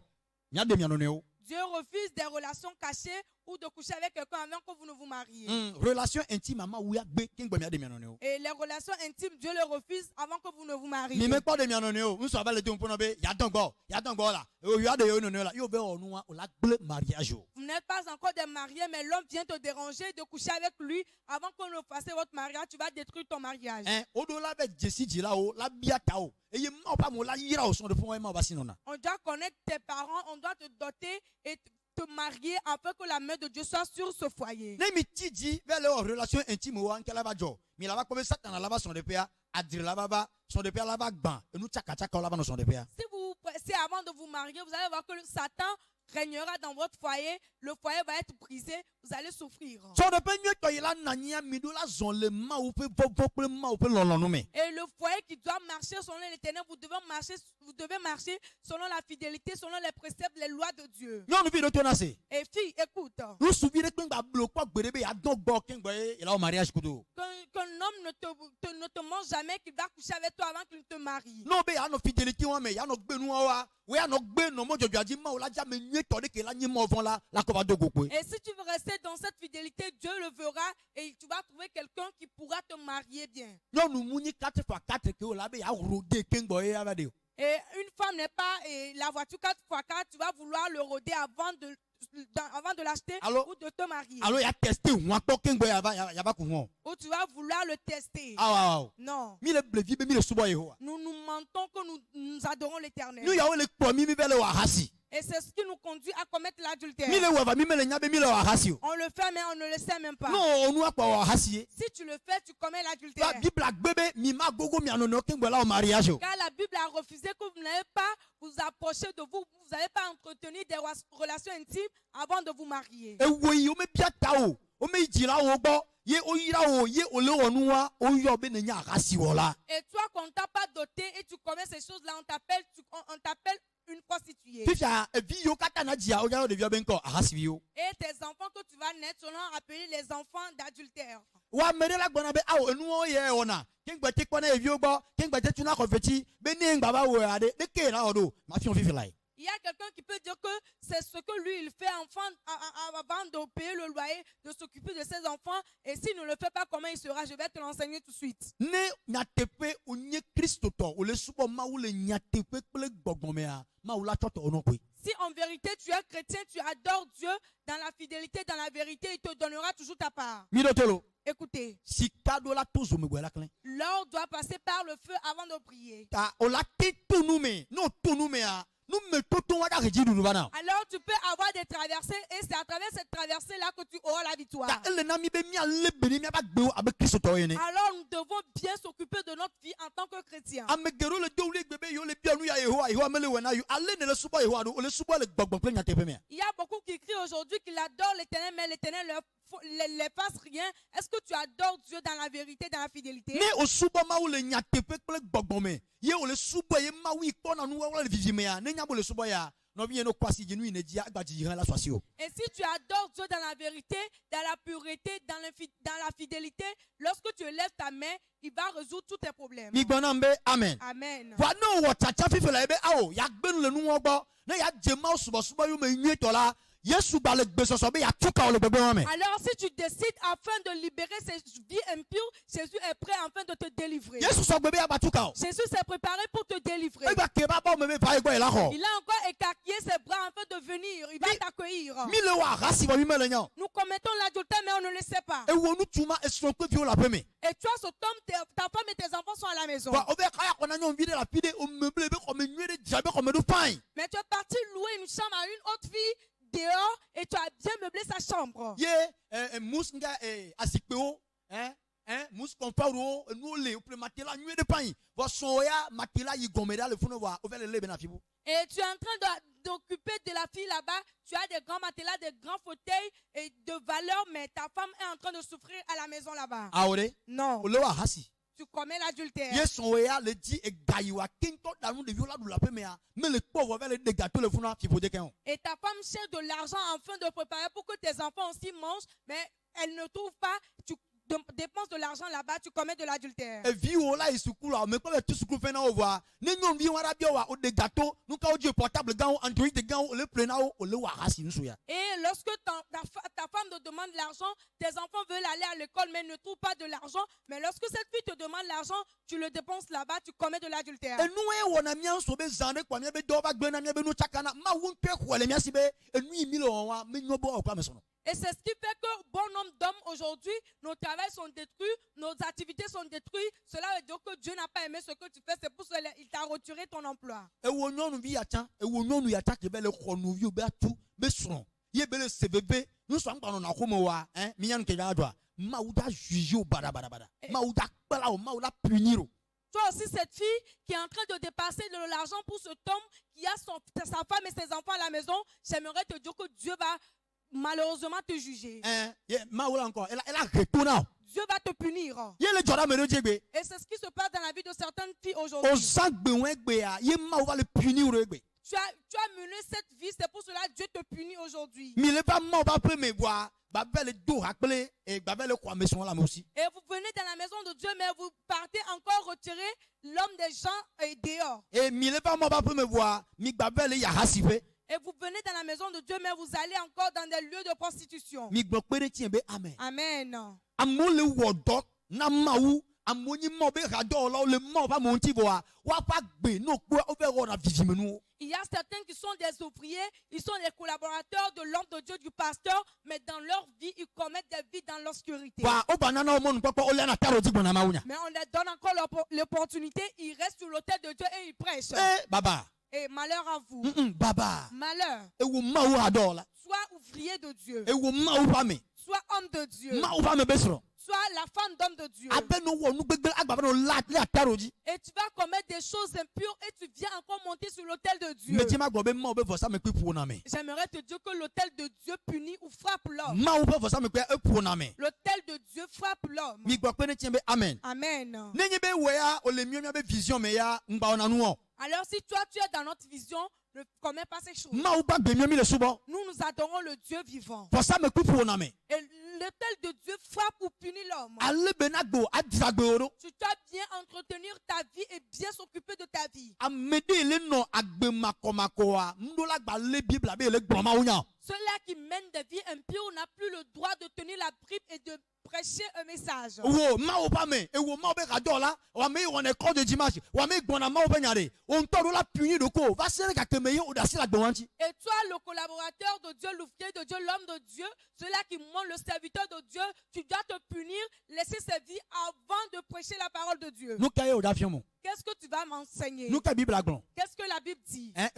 nya de mianoneo. Dieu refuse des relations cachées ou de coucher avec quelqu'un avant que vous ne vous mariez. Relation intime ama ouya gbe kengbo mia de mianoneo. Et les relations intimes, Dieu les refuse avant que vous ne vous mariez. Mi me pas de mianoneo, nous sommes le ton pono be ya dongo la. O ya de yo no la. Yo be onua o la ble mariage. Vous n'êtes pas encore des mariés, mais l'homme vient te déranger de coucher avec lui avant qu'on ne fasse votre mariage, tu vas détruire ton mariage. Odola be jesi jila o la biata o. Eye ma pa mo la yira o son de fon ma ba sinona. On doit connaître tes parents, on doit te doter et te marier afin que la main de Dieu soit sur ce foyer. Ne mi tiji vers les relations intimes o ankela ba jo. Mi la ba ko be satan la ba son de pea adire la ba son de pea la ba gban. E nu chaka chaka la ba no son de pea. Si vous pressez avant de vous marier, vous allez voir que le Satan régnera dans votre foyer, le foyer va être brisé, vous allez souffrir. Son de pea to yela nania mi do la zon le ma ou pe vo ma ou pe lolon no me. Et le foyer qui doit marcher selon l'Éternel, vous devez marcher selon la fidélité, selon les préceptes, les lois de Dieu. Non nous vi do tonase. Et fille, écoute. Nous souvire que ba blo kwa gberebe ya don gbo kengbo e la au mariage kudo. Qu'un homme ne te mange jamais qu'il va coucher avec toi avant qu'il te marie. Non be ya no fidélité wa me ya no gbe nu wa. We ya no gbe no mo jojo aji ma o la ja me nue to de ke la nyi mo von la ko ba do gogo. Et si tu veux rester dans cette fidélité, Dieu le verra et tu vas trouver quelqu'un qui pourra te marier bien. Non nous muni 4x4 ke o la be ya rode kengbo e aba de. Et une femme n'est pas la voiture 4x4, tu vas vouloir le rôder avant de l'acheter ou de te marier. Alors il y a testé ya ba ku. Ou tu vas vouloir le tester. Non. Mi le blevi be mi le subo Yehova. Nous mentons que nous adorons l'Éternel. Nous ya o le po mi be le wa hasi. Et c'est ce qui nous conduit à commettre l'adultère. Mi le wa mi me le nya be mi le wa hasi. On le fait mais on ne le sait même pas. Non, on nous a pas wa hasi. Si tu le fais, tu commets l'adultère. La Bible a bébé mi ma gogo mi anono kengbo la au mariage. Car la Bible a refusé que vous n'allez pas vous approcher de vous, vous n'allez pas entretenir des relations intimes avant de vous marier. E wo yi o me biata o. O me jira o gbo. Ye o yira o ye o le wonu wa o yo be ne nya hasi wola. Et toi qu'on t'a pas doté et tu commets ces choses-là, on t'appelle une prostituée. Fifia e vi yo kata na dia o ya de vi benko hasi yo. Et tes enfants que tu vas naître seront appelés les enfants d'adultère. Wa mere la gbona be awo enu o ye ona. Kengba te kona e vi o gbo, kengba te tuna ko feti, be ni ngba ba wo ade, de ke na odo, ma fi on fifi lai. Il y a quelqu'un qui peut dire que c'est ce que lui il fait avant de payer le loyer, de s'occuper de ses enfants. Et s'il ne le fait pas, comment il sera? Je vais te l'enseigner tout de suite. Ne nyatepe onye Christo to, o le subo ma ou le nyatepe ple gbogbomea, ma ou la toto ono kwe. Si en vérité tu es chrétien, tu adores Dieu dans la fidélité, dans la vérité, il te donnera toujours ta part. Midotelo. Écoutez, l'or doit passer par le feu avant de prier. Alors tu peux avoir des traversées et c'est à travers cette traversée-là que tu auras la victoire. Alors nous devons bien s'occuper de notre vie en tant que chrétiens. Il y a beaucoup qui crient aujourd'hui qu'ils adorent l'Éternel, mais l'Éternel les fasse rien. Est-ce que tu adores Dieu dans la vérité, dans la fidélité? Et si tu adores Dieu dans la vérité, dans la pureté, dans la fidélité, lorsque tu lèves ta main, il va résoudre tous tes problèmes. Amen. Amen. Alors si tu décides afin de libérer ces vies impures, Jésus est prêt afin de te délivrer. Jésus s'est préparé pour te délivrer. Il a encore écarquillé ses bras afin de venir. Il va t'accueillir. Nous commettons l'adultère mais on ne le sait pas. Et toi, cet homme, ta femme et tes enfants sont à la maison. Mais tu es parti louer une chambre à une autre fille dehors et tu as bien meublé sa chambre. Et tu es en train d'occuper de la fille là-bas. Tu as des grands matelas, des grands fauteuils et de valeur, mais ta femme est en train de souffrir à la maison là-bas. Non. tu commets l'adultère. Yes, on est le dit et gaïwa kinto dans le viola de la première. Mais le pauvre va les gâteaux le font à Fipodécan. Et ta femme cherche de l'argent afin de préparer pour que tes enfants aussi mangent, mais elle ne trouve pas. Tu dépenses de l'argent là-bas, tu commets de l'adultère. Et viola et soukoula, mais comme tout soukou fait au voir. N'ayons vu un rabia ou des gâteaux, nous quand Dieu portable gant, Android de gant, le plenao, ou le warasi nous souya. Et lorsque ta femme te demande l'argent, tes enfants veulent aller à l'école mais ne trouvent pas de l'argent. Mais lorsque cette fille te demande l'argent, tu le dépenses là-bas, tu commets de l'adultère. Et nous, on a mis un sobe zande, quoi, miabe dova gbenam, miabe nous chakana, ma wunpe quoi, les miasibe, et nous, il milo, mais nous, bon, quoi, mais son. Et c'est ce qui fait que bon nombre d'hommes aujourd'hui, nos travails sont détruits, nos activités sont détruites. Cela veut dire que Dieu n'a pas aimé ce que tu fais, c'est pour cela qu'il t'a retiré ton emploi. Et où nous vit à temps, et où nous y attaque, et le chronovio, tout, mais son. Yebele CVP, nous sommes dans nos homoa, hein, mian kedadwa, maouda juge au barabara, maouda pala ou maouda punir. Toi aussi, cette fille qui est en train de dépasser de l'argent pour cet homme qui a sa femme et ses enfants à la maison, j'aimerais te dire que Dieu va malheureusement te juger. Maoula encore, elle a retourné. Dieu va te punir. Et c'est ce qui se passe dans la vie de certaines filles aujourd'hui. Tu as mené cette vie, c'est pour cela que Dieu te punit aujourd'hui. Et vous venez dans la maison de Dieu, mais vous partez encore retirer l'homme des gens dehors. Et vous venez dans la maison de Dieu, mais vous allez encore dans des lieux de prostitution. Amen. Il y a certains qui sont des ouvriers, ils sont les collaborateurs de l'homme de Dieu, du pasteur, mais dans leur vie, ils commettent des vies dans l'obscurité. Mais on leur donne encore l'opportunité, ils restent sur l'autel de Dieu et ils prêchent. Et malheur à vous. Malheur. Sois ouvrier de Dieu. Sois homme de Dieu. Sois la femme d'homme de Dieu. Et tu vas commettre des choses impures et tu viens encore monter sur l'autel de Dieu. J'aimerais te dire que l'autel de Dieu punit ou frappe l'homme. L'autel de Dieu frappe l'homme. Amen. Amen. Alors si toi tu es dans notre vision, ne commets pas ces choses. Nous adorons le Dieu vivant. Et l'autel de Dieu frappe ou punit l'homme. Tu dois bien entretenir ta vie et bien s'occuper de ta vie. Ceux-là qui mènent des vies impures n'ont plus le droit de tenir la bribe et de prêcher un message. Et toi, le collaborateur de Dieu, l'ouvrier de Dieu, l'homme de Dieu, ceux-là qui montrent le serviteur de Dieu, tu dois te punir, laisser sa vie avant de prêcher la parole de Dieu. Qu'est-ce que tu vas m'enseigner? Qu'est-ce que la Bible dit? La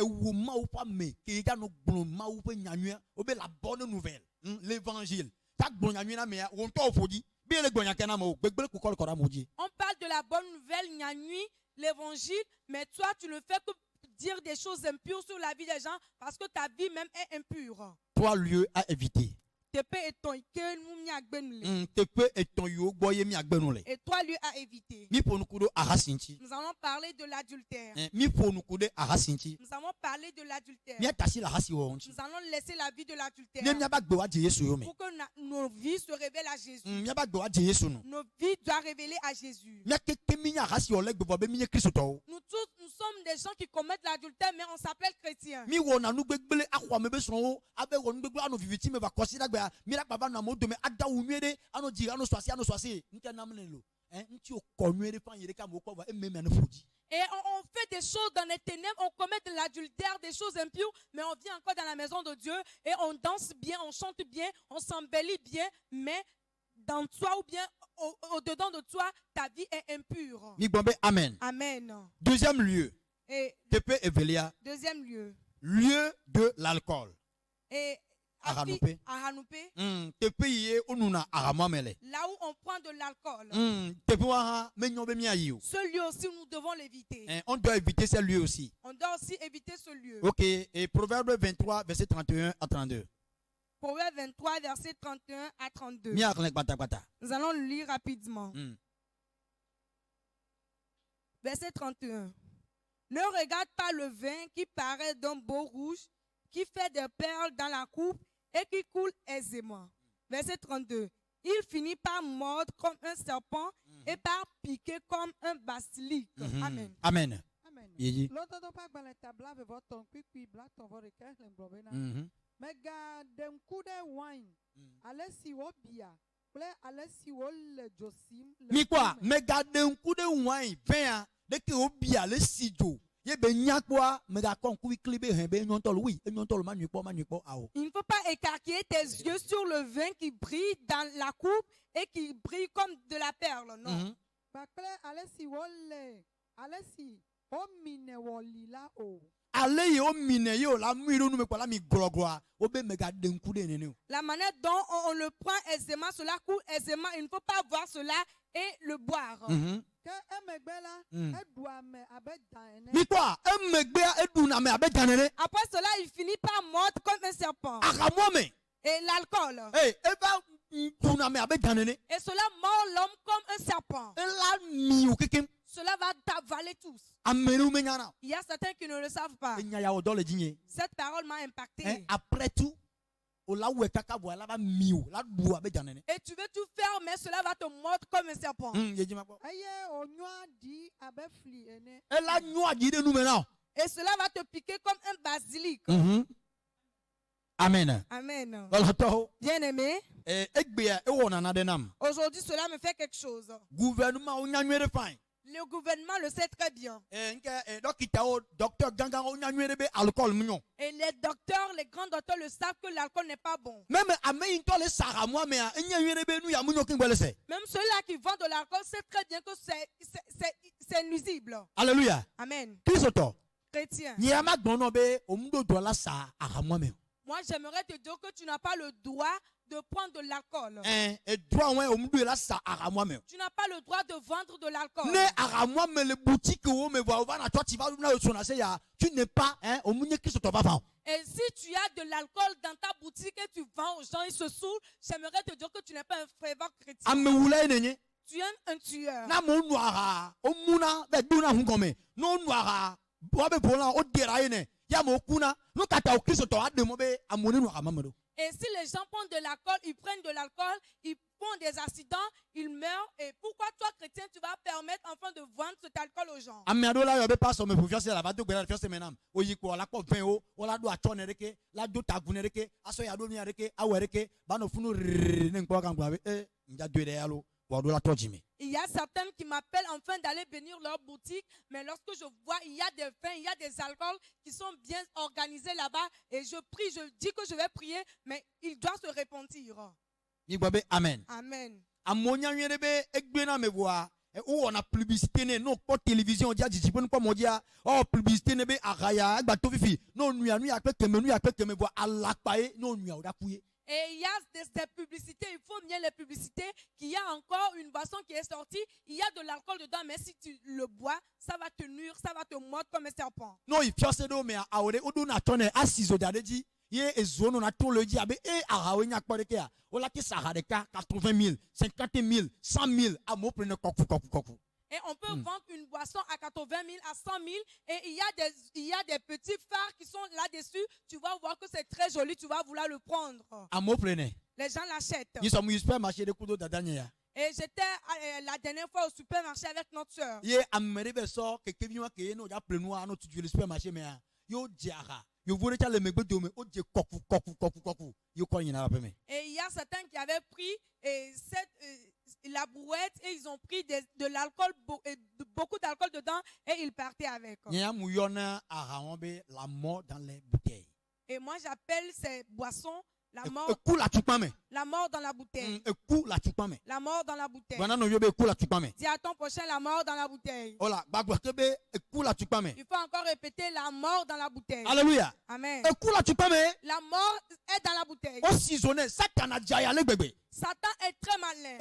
bonne nouvelle, l'évangile. On parle de la bonne nouvelle, Nyanyui, l'évangile, mais toi, tu ne fais que dire des choses impures sur la vie des gens parce que ta vie même est impure. 3 lieux à éviter. Et 3 lieux à éviter. Nous allons parler de l'adultère. Nous allons parler de l'adultère. Nous allons laisser la vie de l'adultère pour que nos vies se révèlent à Jésus. Nos vies doivent révéler à Jésus. Nous tous, nous sommes des gens qui commettent l'adultère, mais on s'appelle chrétiens. Et on fait des choses dans les ténèbres, on commet de l'adultère, des choses impures, mais on vient encore dans la maison de Dieu et on danse bien, on chante bien, on s'embellit bien, mais dans toi ou bien au-dedans de toi, ta vie est impure. Amen. Amen. Deuxième lieu. Deuxième lieu. Lieu de l'alcool. Et à Hanoupé. Là où on prend de l'alcool. Ce lieu aussi, nous devons l'éviter. On doit éviter ce lieu aussi. On doit aussi éviter ce lieu. Ok, et Proverbe 23, verset 31 à 32. Proverbe 23, verset 31 à 32. Nous allons le lire rapidement. Verset 31. Ne regarde pas le vin qui paraît d'un beau rouge, qui fait des perles dans la coupe et qui coule aisément. Verset 32. Il finit par mordre comme un serpent et par piquer comme un basilic. Amen. Amen. Amen. Yéyi. Lọ́tọ́tọ́ pa gbalẹ̀ tabla bẹ̀ bọ́ tọ̀n kpikpi bla tọ̀n fɔ ɖeka le ŋgblɔbe na. Mhm. Mɛ ga ɖeŋku ɖe wine. Ale si wo bia kple ale si wo le dzo sim. le Mi quoi? ku me. Me garde un coup de wine, vin, dès que au bien le sidio. Ye be nyakwa, me ga kon ku iklibe hen be nyontol oui, nyontol manu po ao. Il ne faut pas écarquiller tes yeux sur le vin qui brille dans la coupe et qui brille comme de la perle. Non. Mhm. Kpakple ale si wo le ale si wo mine wɔ li la o. Ale ye o mine yo la miro nu me kwa la mi grogwa, o be me garde un coup de nene. La manière dont on le prend aisément, cela coule aisément. Il ne faut pas voir cela et le boire. Mhm. Ke emegbe la eɖu ame abe da ene. Mi quoi? E me gbe e du na me abe danene. Après cela, il finit par mordre comme un serpent. Aka mo me. Et l'alcool. Eh, e va du na me abe danene. Et cela mord l'homme comme un serpent. E la mi o kekem. Cela va t'avaler tous. Amenu me nyana. Il y a certains qui ne le savent pas. E nya ya o do le djinye. Cette parole m'a impacté. Eh, après tout, o la we kaka bo la ba mi o, la du abe danene. Et tu veux tout faire, mais cela va te mordre comme un serpent. Yeji ma ko. Eye onyoa di abe fli ene. E la nyo ajide nu me na. Et cela va te piquer comme un basilic. Mhm. Amen. Amen. Wala to. Bien-aimé, Egbe ya e wo na na de nam. aujourd'hui cela me fait quelque chose. Gouvernement o nya nwere fine. Le gouvernement le sait très bien. Nke dokita o docteur gangan o nya nwere be alcool mnyo. Et les docteurs, les grands docteurs le savent que l'alcool n'est pas bon. Même ameyin to le sara moi me a nya nwere be nu ya mnyo kin gbele se. Même ceux-là qui vendent de l'alcool savent très bien que c'est nuisible. Alléluia. Amen. Kristo to. Chrétien, Ni ama gbon no be o mdo do la sa ara moi me. moi j'aimerais te dire que tu n'as pas le droit de prendre de l'alcool. E droit ouais o mdo la sa ara moi me. Tu n'as pas le droit de vendre de l'alcool. Ne ara moi me le boutique o me va na toi tu vas na so na se ya. Tu n'es pas o munye Kristo to ba fa. Et si tu as de l'alcool dans ta boutique et tu vends aux gens, ils se saoulent, j'aimerais te dire que tu n'es pas un fervent chrétien. Ame wula enenye. Tu es un tueur. Na mo nuara o muna be duna hu gome. No nuara bo be bola o dera ene. Ya mo kuna no kata o Kristo to ade mo be amoni nuara mamedo. Et si les gens prennent de l'alcool, ils prennent de l'alcool, ils font des accidents, ils meurent. Et pourquoi toi, chrétien, tu vas permettre enfin de vendre cet alcool aux gens? Ame ado la yo be paso me pour fiasse la va do gbera fiasse menam. O yi ko la ko ven o la do acho ne reke, la do tagune reke, aso ya do mi reke, awe reke, ba no funu ne nko kan gba be nja do de yalo, wa do la toji me. Il y a certaines qui m'appellent enfin d'aller bénir leur boutique, mais lorsque je vois, il y a des vins, il y a des alcools qui sont bien organisés là-bas, et je prie, je dis que je vais prier, mais il doit se repentir. Ni gba be amen. Amen. Amonya nwere be egbe na me boa. O on a publicité ne no ko télévision dia djiji pon ko mo dia. O publicité ne be araya agba to fifi. No nuya nuya pe keme boa alapae no nuya o da kuye. Et il y a des publicités, il faut bien les publicités, qu'il y a encore une boisson qui est sortie, il y a de l'alcool dedans, mais si tu le bois, ça va te nuire, ça va te mordre comme un serpent. No i fiase do me awore o do na tone asizo dade ji. Ye ezono na to le ji abe arawe nya kpore ke a. O la ki sara de ka 80 000, 50 000, 100 000 a mo prene koku. Et on peut vendre une boisson à 80 000, à 100 000. Et il y a des petits phares qui sont là-dessus. Tu vas voir que c'est très joli. Tu vas vouloir le prendre. A mo prene. Les gens l'achètent. Ni so mu supermarché de kudo dadanya ya. Et j'étais la dernière fois au supermarché avec notre soeur. Ye amere be so ke kebiwa ke no ja prenu a no tu le supermarché me a. Yo diara. Yo vole ta le megbe do me o je koku. Yo ko yin na me. Et il y a certains qui avaient pris la brouette et ils ont pris de l'alcool, beaucoup d'alcool dedans et ils partaient avec. Nya mu yona ara be la mort dans les bouteilles. Et moi j'appelle ces boissons la mort dans la bouteille. La mort dans la bouteille. Dis à ton prochain la mort dans la bouteille. Il faut encore répéter la mort dans la bouteille. Alléluia. Amen. La mort est dans la bouteille. Satan est très malin.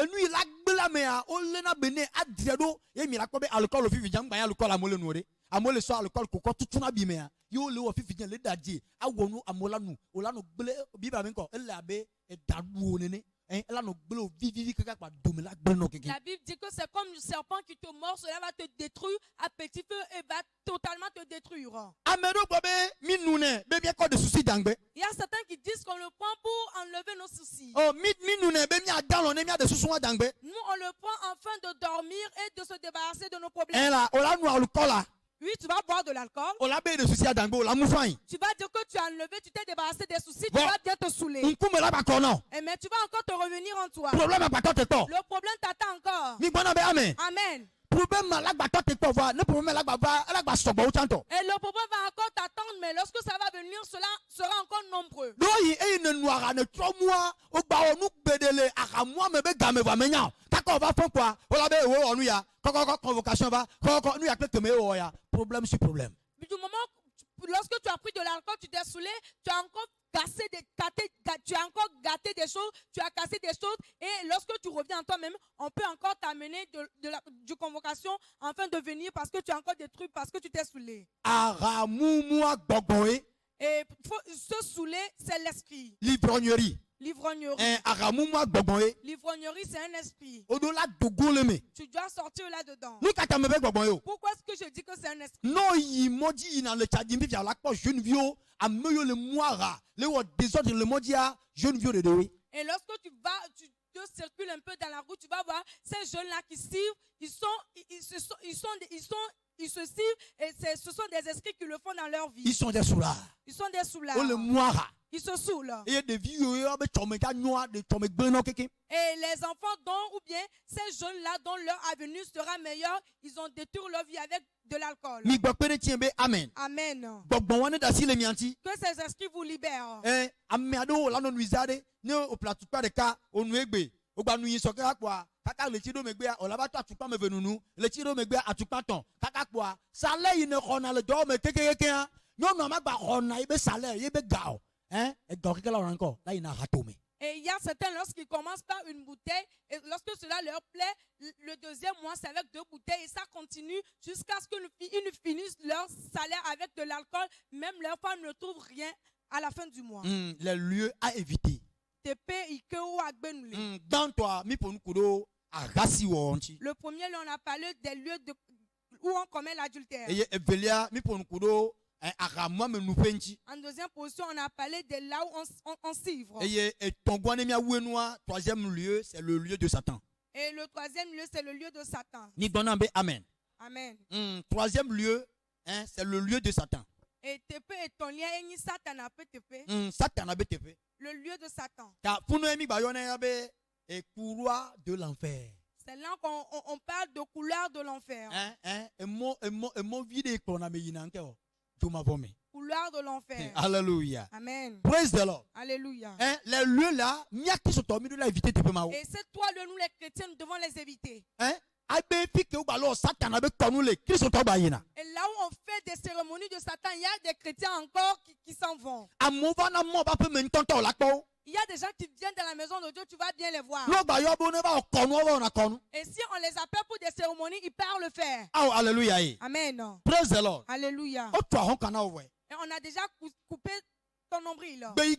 Amole so alcool ko tutuna bi me a yo le wo fifi le daje awonu amolanu olanu gbele bi ba mi ko ele abe e dadu onene là no glo vivi kaka pa dome la glo keke. La Bible dit que c'est comme un serpent qui te mord, cela va te détruire à petit feu et va totalement te détruire. Amedo bobe mi nune be mi ko de souci dangbe. Il y a certains qui disent qu'on le prend pour enlever nos soucis. Oh mi nune be mi adalo ne mi de souci wa dangbe. Nous, on le prend afin de dormir et de se débarrasser de nos problèmes. Là o la no alcool là. Oui, tu vas boire de l'alcool. O la be de souci dangbe o la mu fain. Tu vas dire que tu as enlevé, tu t'es débarrassé des soucis, Bon. tu vas bien te saouler. Nkume la ba kono. Et mais tu vas encore te revenir en toi. Problème ba to to. Le problème t'attend encore. Mi gbona be amen. Amen. Problème la ba to te voir, ne problème la ba sogbo o chanto. Et le problème va encore t'attendre, mais lorsque ça va venir, cela sera encore nombreux. Do yi e ne noara ne 3 mois o gba onu gbedele aka moi me be game va menya. Kako va fon quoi? O la be wo onu ya. Koko convocation va. Koko nu ya pe keme o ya. Problème sur problème. Mais du moment, lorsque tu as pris de l'alcool, tu t'es saoulé, tu as encore gâté des choses, tu as cassé des choses, et lorsque tu reviens en toi-même, on peut encore t'amener du convocation afin de venir parce que tu as encore des trucs, parce que tu t'es saoulé. Ara mumua gbogboe. Et se saouler, c'est l'esprit. L'ivrognerie. L'ivrognerie. Ara mumua gbogboe. L'ivrognerie, c'est un esprit. Odola dogoleme. Tu dois sortir là-dedans. Nu kata me be gbogboe. Pourquoi est-ce que je dis que c'est un esprit? No yi moji na le chadi mbi via la po jeune vieux ameyo le moira. Le wo désordre le modia jeune vieux de dewe. Et lorsque tu te circules un peu dans la route, tu vas voir ces jeunes-là qui suivent, ils se suivent et ce sont des esprits qui le font dans leur vie. Ils sont des soulards. Ils sont des soulards. O le moira. Ils se saoulent. Et des vieux be chomeka noa de chome gbeno keke. Et les enfants ou bien ces jeunes-là dont leur avenir sera meilleur, ils ont détruit leur vie avec de l'alcool. Mi gbopere tienbe amen. Amen. Gbogbo wane da si le mianti. Que ces esprits vous libèrent. Ameado la no nuizade ne o platupa de ka onu egbe. O gba nu yin so ka kwa. Kaka le tido megbe o la ba to atupa me venunu. Le tido megbe atupa ton. Kaka kwa. Sale yi ne kona le do me keke an. No no ma gba kona ibe sale ibe gao. Et donc là encore, là il n'a ratomé. Et il y a certains, lorsqu'ils commencent par une bouteille, et lorsque cela leur plaît, le deuxième mois, c'est avec 2 bouteilles, et ça continue jusqu'à ce qu'ils finissent leur salaire avec de l'alcool. Même leur femme ne trouve rien à la fin du mois. Les lieux à éviter. Dans toi, mi pour nous kudo agasi wonchi. Le premier, là, on a parlé des lieux où on commet l'adultère. Et evelia mi pour nous kudo en deuxième position, on a parlé de là où on s'ivre. Et troisième lieu, c'est le lieu de Satan. Et le troisième lieu, c'est le lieu de Satan. Ni donambe amen. Amen. Troisième lieu, c'est le lieu de Satan. Et tepe et ton lien et ni Satan a tepe. Satan a tepe. Le lieu de Satan. Car pour nous emi bayone yabe et couloir de l'enfer. C'est là qu'on parle de couloir de l'enfer. Et mon vide qu'on a mis en couloir de l'enfer. Alléluia. Amen. Praise the Lord. Alléluia. Les lieux là, et c'est toi lieux, nous les chrétiens, nous devons les éviter. Et là où on fait des cérémonies de Satan, il y a des chrétiens encore qui s'en vont. Il y a des gens qui viennent dans la maison de Dieu, tu vas bien les voir. Et si on les appelle pour des cérémonies, ils partent le faire. Oh, alléluia. Amen. Praise the Lord. Alléluia. Et on a déjà coupé ton nombril. Du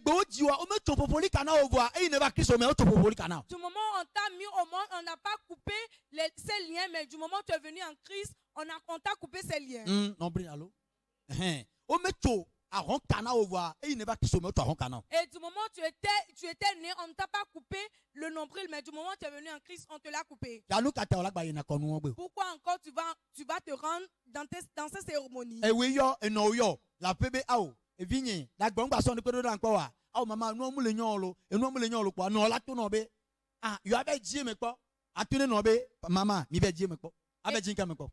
moment où on t'a mis au monde, on n'a pas coupé ces liens, mais du moment où tu es venu en Christ, on t'a coupé ces liens. Nombril, allô? Et du moment où tu étais né, on ne t'a pas coupé le nombril, mais du moment où tu es venu en Christ, on te l'a coupé. Pourquoi encore tu vas te rendre dans ces cérémonies? La PB et vigné, la bomba sonne de encore. Oh maman, nous moulons nyolo, et nous moulons le quoi, non la tournobe. Ah, you avais dit mais quoi? A tourné nobe, maman, mi vais dire mais quoi? Avec Jinka mais quoi?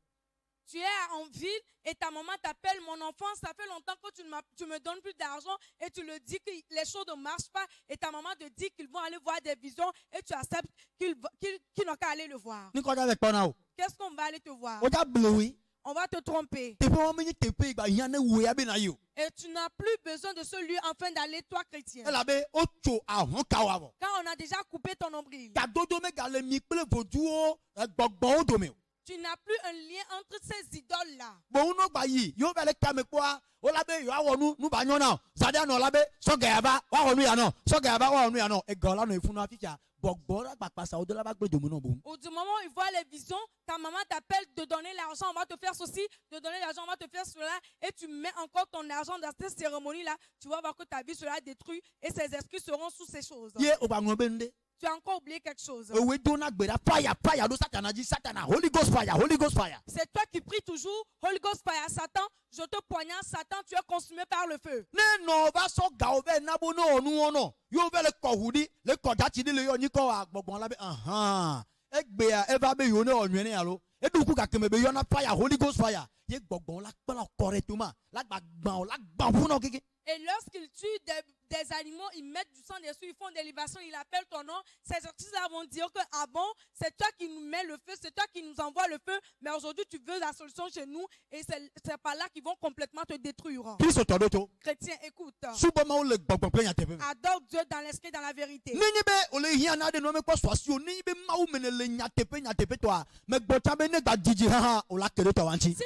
Tu es en ville et ta maman t'appelle mon enfant, ça fait longtemps que tu me donnes plus d'argent et tu le dis que les choses ne marchent pas et ta maman te dit qu'ils vont aller voir des visions et tu acceptes qu'ils n'ont qu'à aller le voir. Qu'est-ce qu'on va aller te voir? On va te tromper. Et tu n'as plus besoin de ce lieu afin d'aller, toi chrétien. Quand on a déjà coupé ton nombril. Tu n'as plus un lien entre ces idoles-là. Ou du moment où ils voient les visions, ta maman t'appelle de donner l'argent, on va te faire ceci, de donner l'argent, on va te faire cela, et tu mets encore ton argent dans cette cérémonie-là, tu vas voir que ta vie sera détruite et ces esprits seront sous ces choses. Tu as encore oublié quelque chose. Holy Ghost fire, Holy Ghost fire. C'est toi qui pries toujours, Holy Ghost fire, Satan, je te poignarde, Satan, tu es consumé par le feu. Holy Ghost fire. Et lorsqu'ils tuent des animaux, ils mettent du sang dessus, ils font des libations, ils appellent ton nom. Ces artistes-là vont dire que, ah bon, c'est toi qui nous mets le feu, c'est toi qui nous envoie le feu, mais aujourd'hui tu veux la solution chez nous et c'est par là qu'ils vont complètement te détruire. Chrétien, écoute. Adore Dieu dans l'esprit, dans la vérité. Si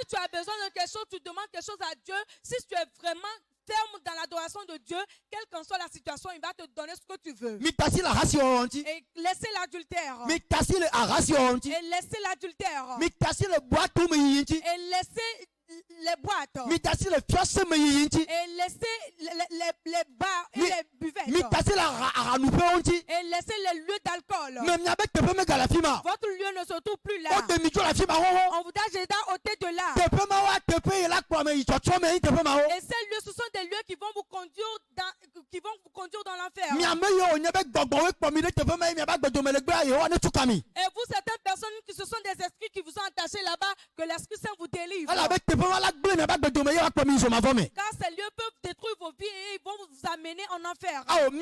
tu as besoin de quelque chose, tu demandes quelque chose à Dieu. Si tu es vraiment ferme dans l'adoration de Dieu, quelle qu'en soit la situation, il va te donner ce que tu veux. Et laissez l'adultère. Et laissez l'adultère. Et laissez les boîtes. Et laissez les bars et les buvettes. Et laissez les lieux d'alcool. Votre lieu ne se trouve plus là. On vous a déjà ôté de là. Et ces lieux, ce sont des lieux qui vont vous conduire dans l'enfer. Et vous, certaines personnes qui ce sont des esprits qui vous ont attachés là-bas, que l'Esprit Saint vous délivre. Car ces lieux peuvent détruire vos vies et ils vont vous amener en enfer. Et vous,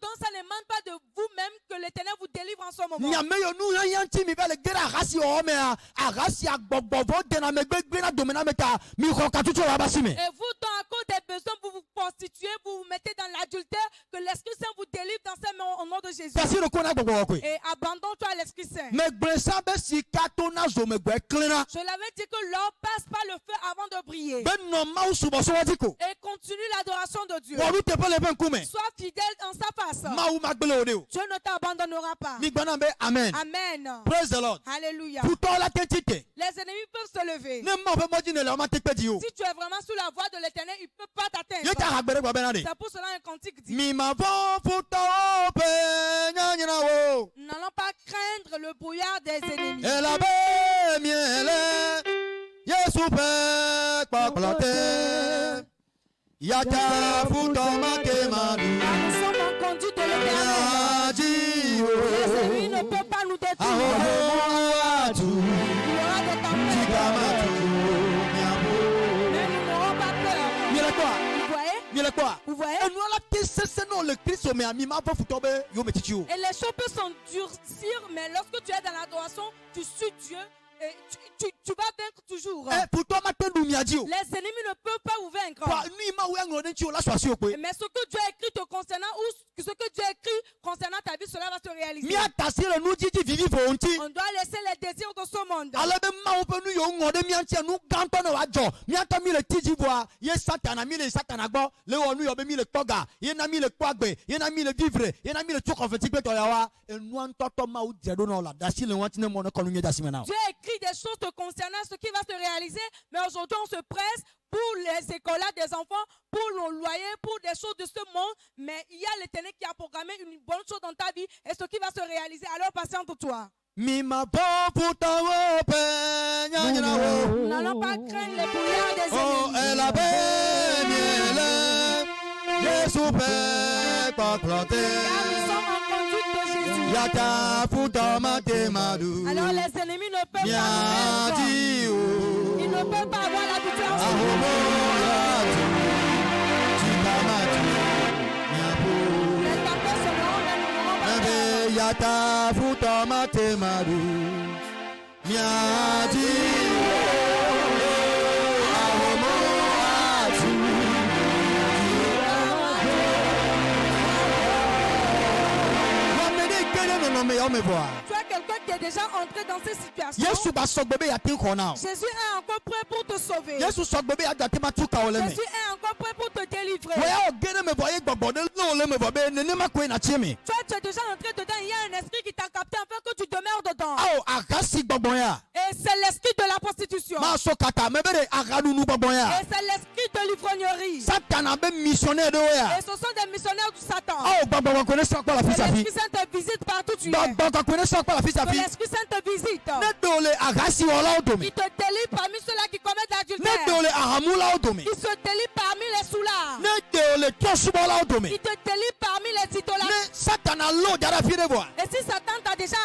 donc, ça ne demande pas de vous-même que l'Éternel vous délivre en ce moment. Et vous, donc, à cause des besoins, vous vous prostituez, vous vous mettez dans l'adultère, que l'Esprit Saint vous délivre dans ses mains au nom de Jésus. Et abandonne-toi à l'Esprit Saint. Je l'avais dit que l'or passe par le feu avant de briller. Et continue l'adoration de Dieu. Sois fidèle en sa face. Dieu ne t'abandonnera pas. Amen. Amen. Praise the Lord. Alléluia. Les ennemis peuvent se lever. Si tu es vraiment sous la voie de l'Éternel, il ne peut pas t'atteindre. C'est pour cela un cantique dit: nous n'allons pas craindre le brouillard des ennemis. Nous sommes en conduite de l'Éternel. Les ennemis ne peuvent pas nous détruire. Il y aura des tempêtes. Mais nous n'aurons pas peur. Vous voyez? Et les choses peuvent s'endurcir, mais lorsque tu es dans l'adoration, tu suis Dieu. Et tu vas vaincre toujours. Les ennemis ne peuvent pas vous vaincre. Mais ce que Dieu a écrit te concernant, ou ce que Dieu a écrit concernant ta vie, cela va se réaliser. On doit laisser les désirs de ce monde. Dieu a écrit des choses te concernant, ce qui va se réaliser, mais aujourd'hui on se presse pour les écoles des enfants, pour le loyer, pour des choses de ce monde, mais il y a l'Éternel qui a programmé une bonne chose dans ta vie et ce qui va se réaliser. Alors patiente-toi. Nous n'allons pas craindre les brouillards des ennemis. Car nous sommes en conduite de Jésus. Alors les ennemis ne peuvent pas nous vaincre. Ils ne peuvent pas avoir l'habitude en ce moment. Les tempêtes seront, mais nous n'aurons pas Tu as quelqu'un qui est déjà entré dans ces situations. Jésus est encore prêt pour te sauver. Jésus est encore prêt pour te délivrer. délivré. Waya ogene me voye gbogbo lo le me vobe ne ma ko na chimi. Toi, tu es déjà entré dedans. Il y a un esprit qui t'a capté afin que tu demeures dedans. Aw akasi gbogbo ya. Et c'est l'esprit de la prostitution. Ma so kata me bere agadu nu gbogbo ya. Et c'est l'esprit de l'ivrognerie. Satan be missionnaire do ya. Et ce sont des missionnaires du Satan. Aw gbogbo ko ne so ko la fi Que safi. l'Esprit Saint te visite partout où tu es. Gbogbo ko ne so ko la fi Que safi. l'Esprit Saint te visite. Ne dole agasi wala odomi. Il te délivre parmi ceux-là qui commettent Ne l'adultère. dole ahamula odomi. Il se délivre parmi les soulards. Ne dole tosubola odomi. Il te délivre parmi les idolâtres. Ne Satan a lo dara fi de voir. Et si Satan t'a déjà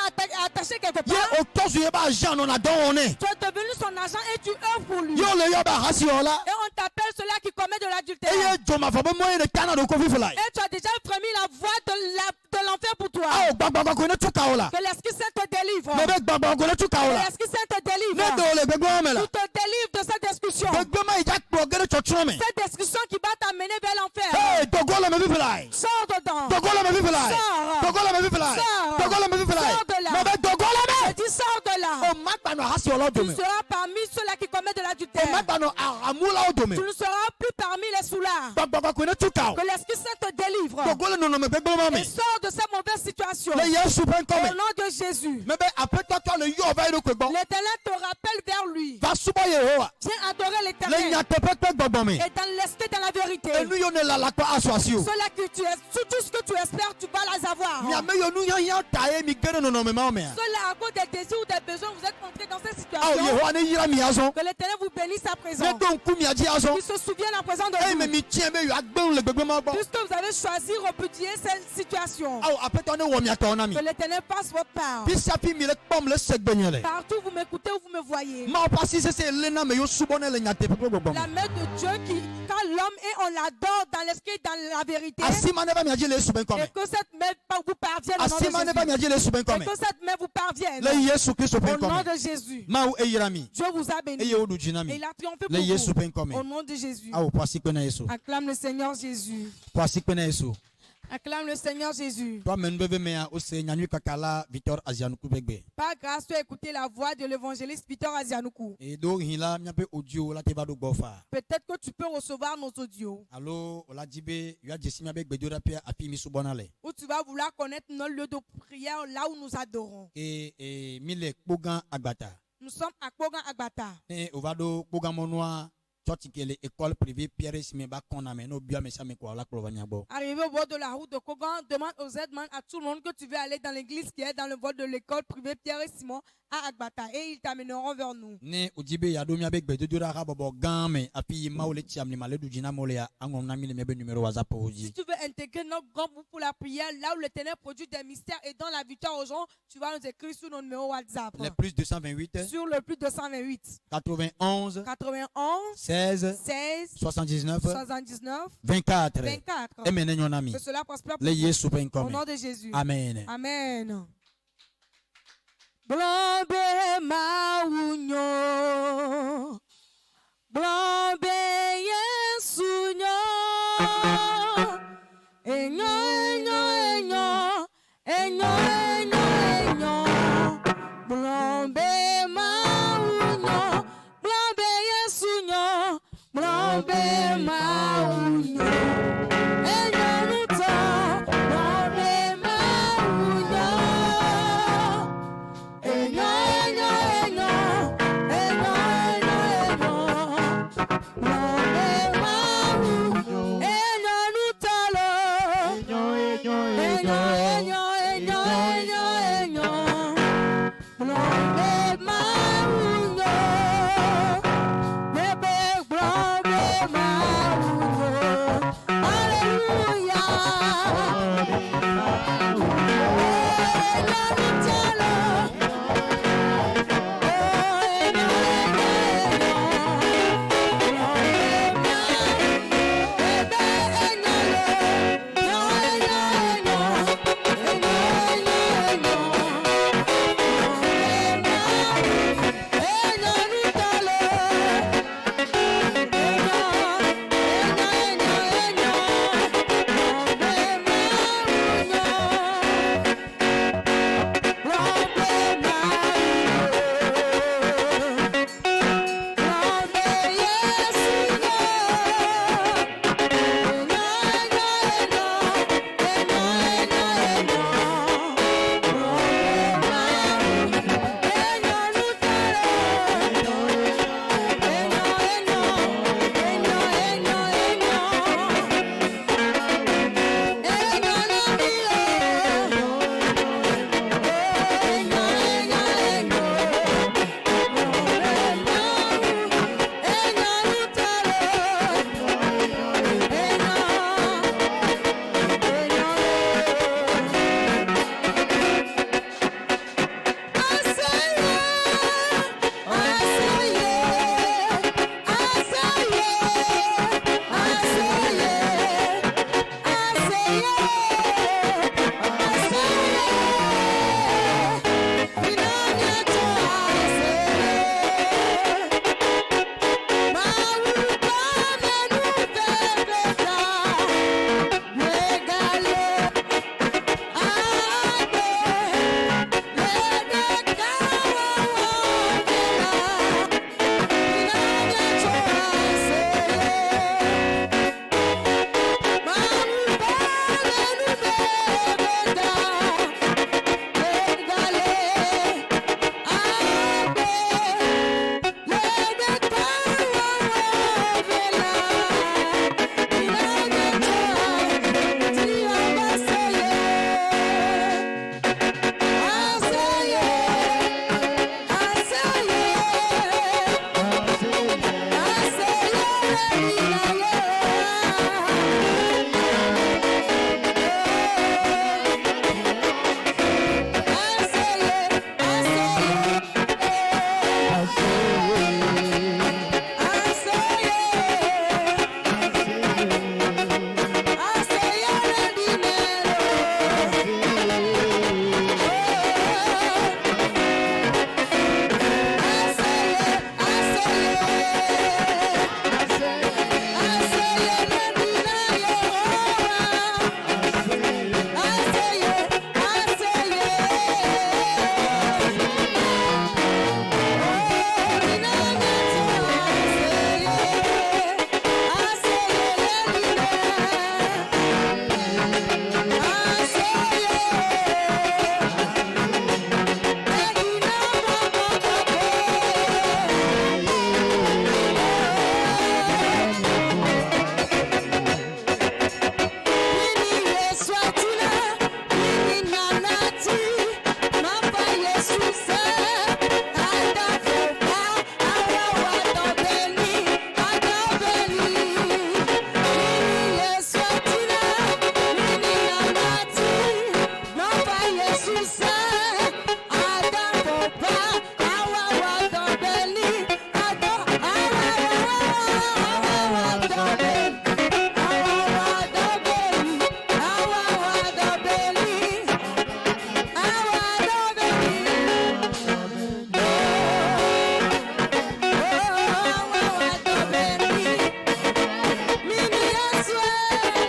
attaché quelque Ye part, o tosu ye ba jan on a don on est. tu es devenu son agent et tu œuvres pour lui. Yo le yo ba hasi wala. Et on t'appelle ceux-là qui commettent de l'adultère. Eye joma fo be moye de kana do ko fi fulai. Et tu as déjà frémi la voie de l'enfer pour toi. Aw gbogbo ko ne tuka ola. Que l'Esprit Saint te délivre. Me be gbogbo ko ne tuka Que ola. l'Esprit Saint te Ne délivre. dole gbogbo amela. Il te délivre de cette discussion. Gbogbo ma ija po gere chochro me. Cette discussion qui va t'amener vers l'enfer. Hey, dogola me fi fulai. Sors dedans. Dogola me fi fulai. Sors. Dogola me fi fulai. Sors. Dogola me fi fulai. Sors de là. Me be dogola Je me. dis sors de là. O magba no hasi ola Tu odomi. seras parmi ceux-là qui commettent de O l'adultère. magba no ahamula odomi. Tu ne seras plus parmi les soulards. Gbogbo ko ne tuka o. Que l'Esprit Saint te délivre. Dogola no no me gbogbo ma Et me. sors de cette mauvaise situation. Le Yesu pen Au come. nom de Jésus. Me be apeta to le yo ba iro kwegbo. L'Éternel te rappelle vers lui. Va subo Yehowa. Viens adorer Le l'Éternel. nyatepe gbogbo me. Et dans l'esprit, dans la vérité. Enu yo ne la la kwa aswasio. Ceux-là que tu es, tout ce que tu espères, tu vas les avoir. Mi ame yo nu ya tae mi gere no no me ma me. Ceux-là, à cause des désirs ou des besoins, vous êtes entrés dans cette Aw situation. Yehowa ne yira mi azon. Que l'Éternel vous bénisse à Ne présent. don ku mi aji azon. Qu'il se souvienne à présent de Hey me vous. mi tien me yo agbon le gbogbo ma gbo. Puisque vous avez choisi repudier cette situation. Aw apeta ne wo mi ata ona mi. Que l'Éternel fasse votre part. Bisapi mi le pom le segbenyele. Partout où vous m'écoutez ou vous me voyez. Ma pasi se lena me yo subone le nyatepe gbogbo. La main de Dieu qui, quand l'homme et on l'adore dans l'esprit, dans la vérité. Asima ne ba mi aji le suben come. Et que cette main vous parvienne au nom de Asima ne ba mi Jésus. aji le suben Et come. que cette main vous parvienne. Le Yesu Kristo pen Au nom come. de Jésus. Ma ou eyira mi. Dieu vous a béni. Eye odu Et jinami. il a triomphé Le pour Yesu vous. pen come. Au nom de Jésus. Aw pasi kwena Yesu. Acclame le Seigneur Jésus. Pasi kwena Yesu. Acclame le Seigneur Jésus. Toi men bebe me o se nyanyu kakala Victor Azianuku begbe. Par grâce, tu as écouté la voix de l'évangéliste Victor Azianoukou. E do hila miape audio la te ba do gbofa. Peut-être que tu peux recevoir nos audios. Allo ola jibe yo jesi miabe gbedora pe api mi subonale. Où tu vas vouloir connaître nos lieux de prière là où nous adorons. E mile kpogan agbata. Nous sommes à Kogan Agbata. Ne ovado kpogan monwa church kele école privée Pierre Simeba koname no bia me same ko la provania bo. Arrivé au bord de la route de Kogan, demande aux aides, demande à tout le monde que tu veux aller dans l'église qui est dans le vol de l'école privée Pierre et Simon à Agbata. Et ils t'amèneront vers nous. Ne ojibe ya do miabe gbedora ha bobo game api maule tiam ni male du jina molia angom na mi le mebe numéro WhatsApp Si oji. tu veux intégrer notre grand groupe pour la prière, là où le Ténèbre produit des mystères et donne la victoire aux gens, tu vas nous écrire sur nos numéros WhatsApp. Le plus 228 Sur le plus 228 91 91 16 16 79 79 24. 24. Emene nyonami. Que cela prospère pour Le vous. Yesu pen Au come. nom de Jésus. Amen. Amen. Blombe maunyo, blombe yesunyo, enyo enyo enyo, enyo enyo enyo, blombe maunyo, blombe yesunyo, blombe maunyo.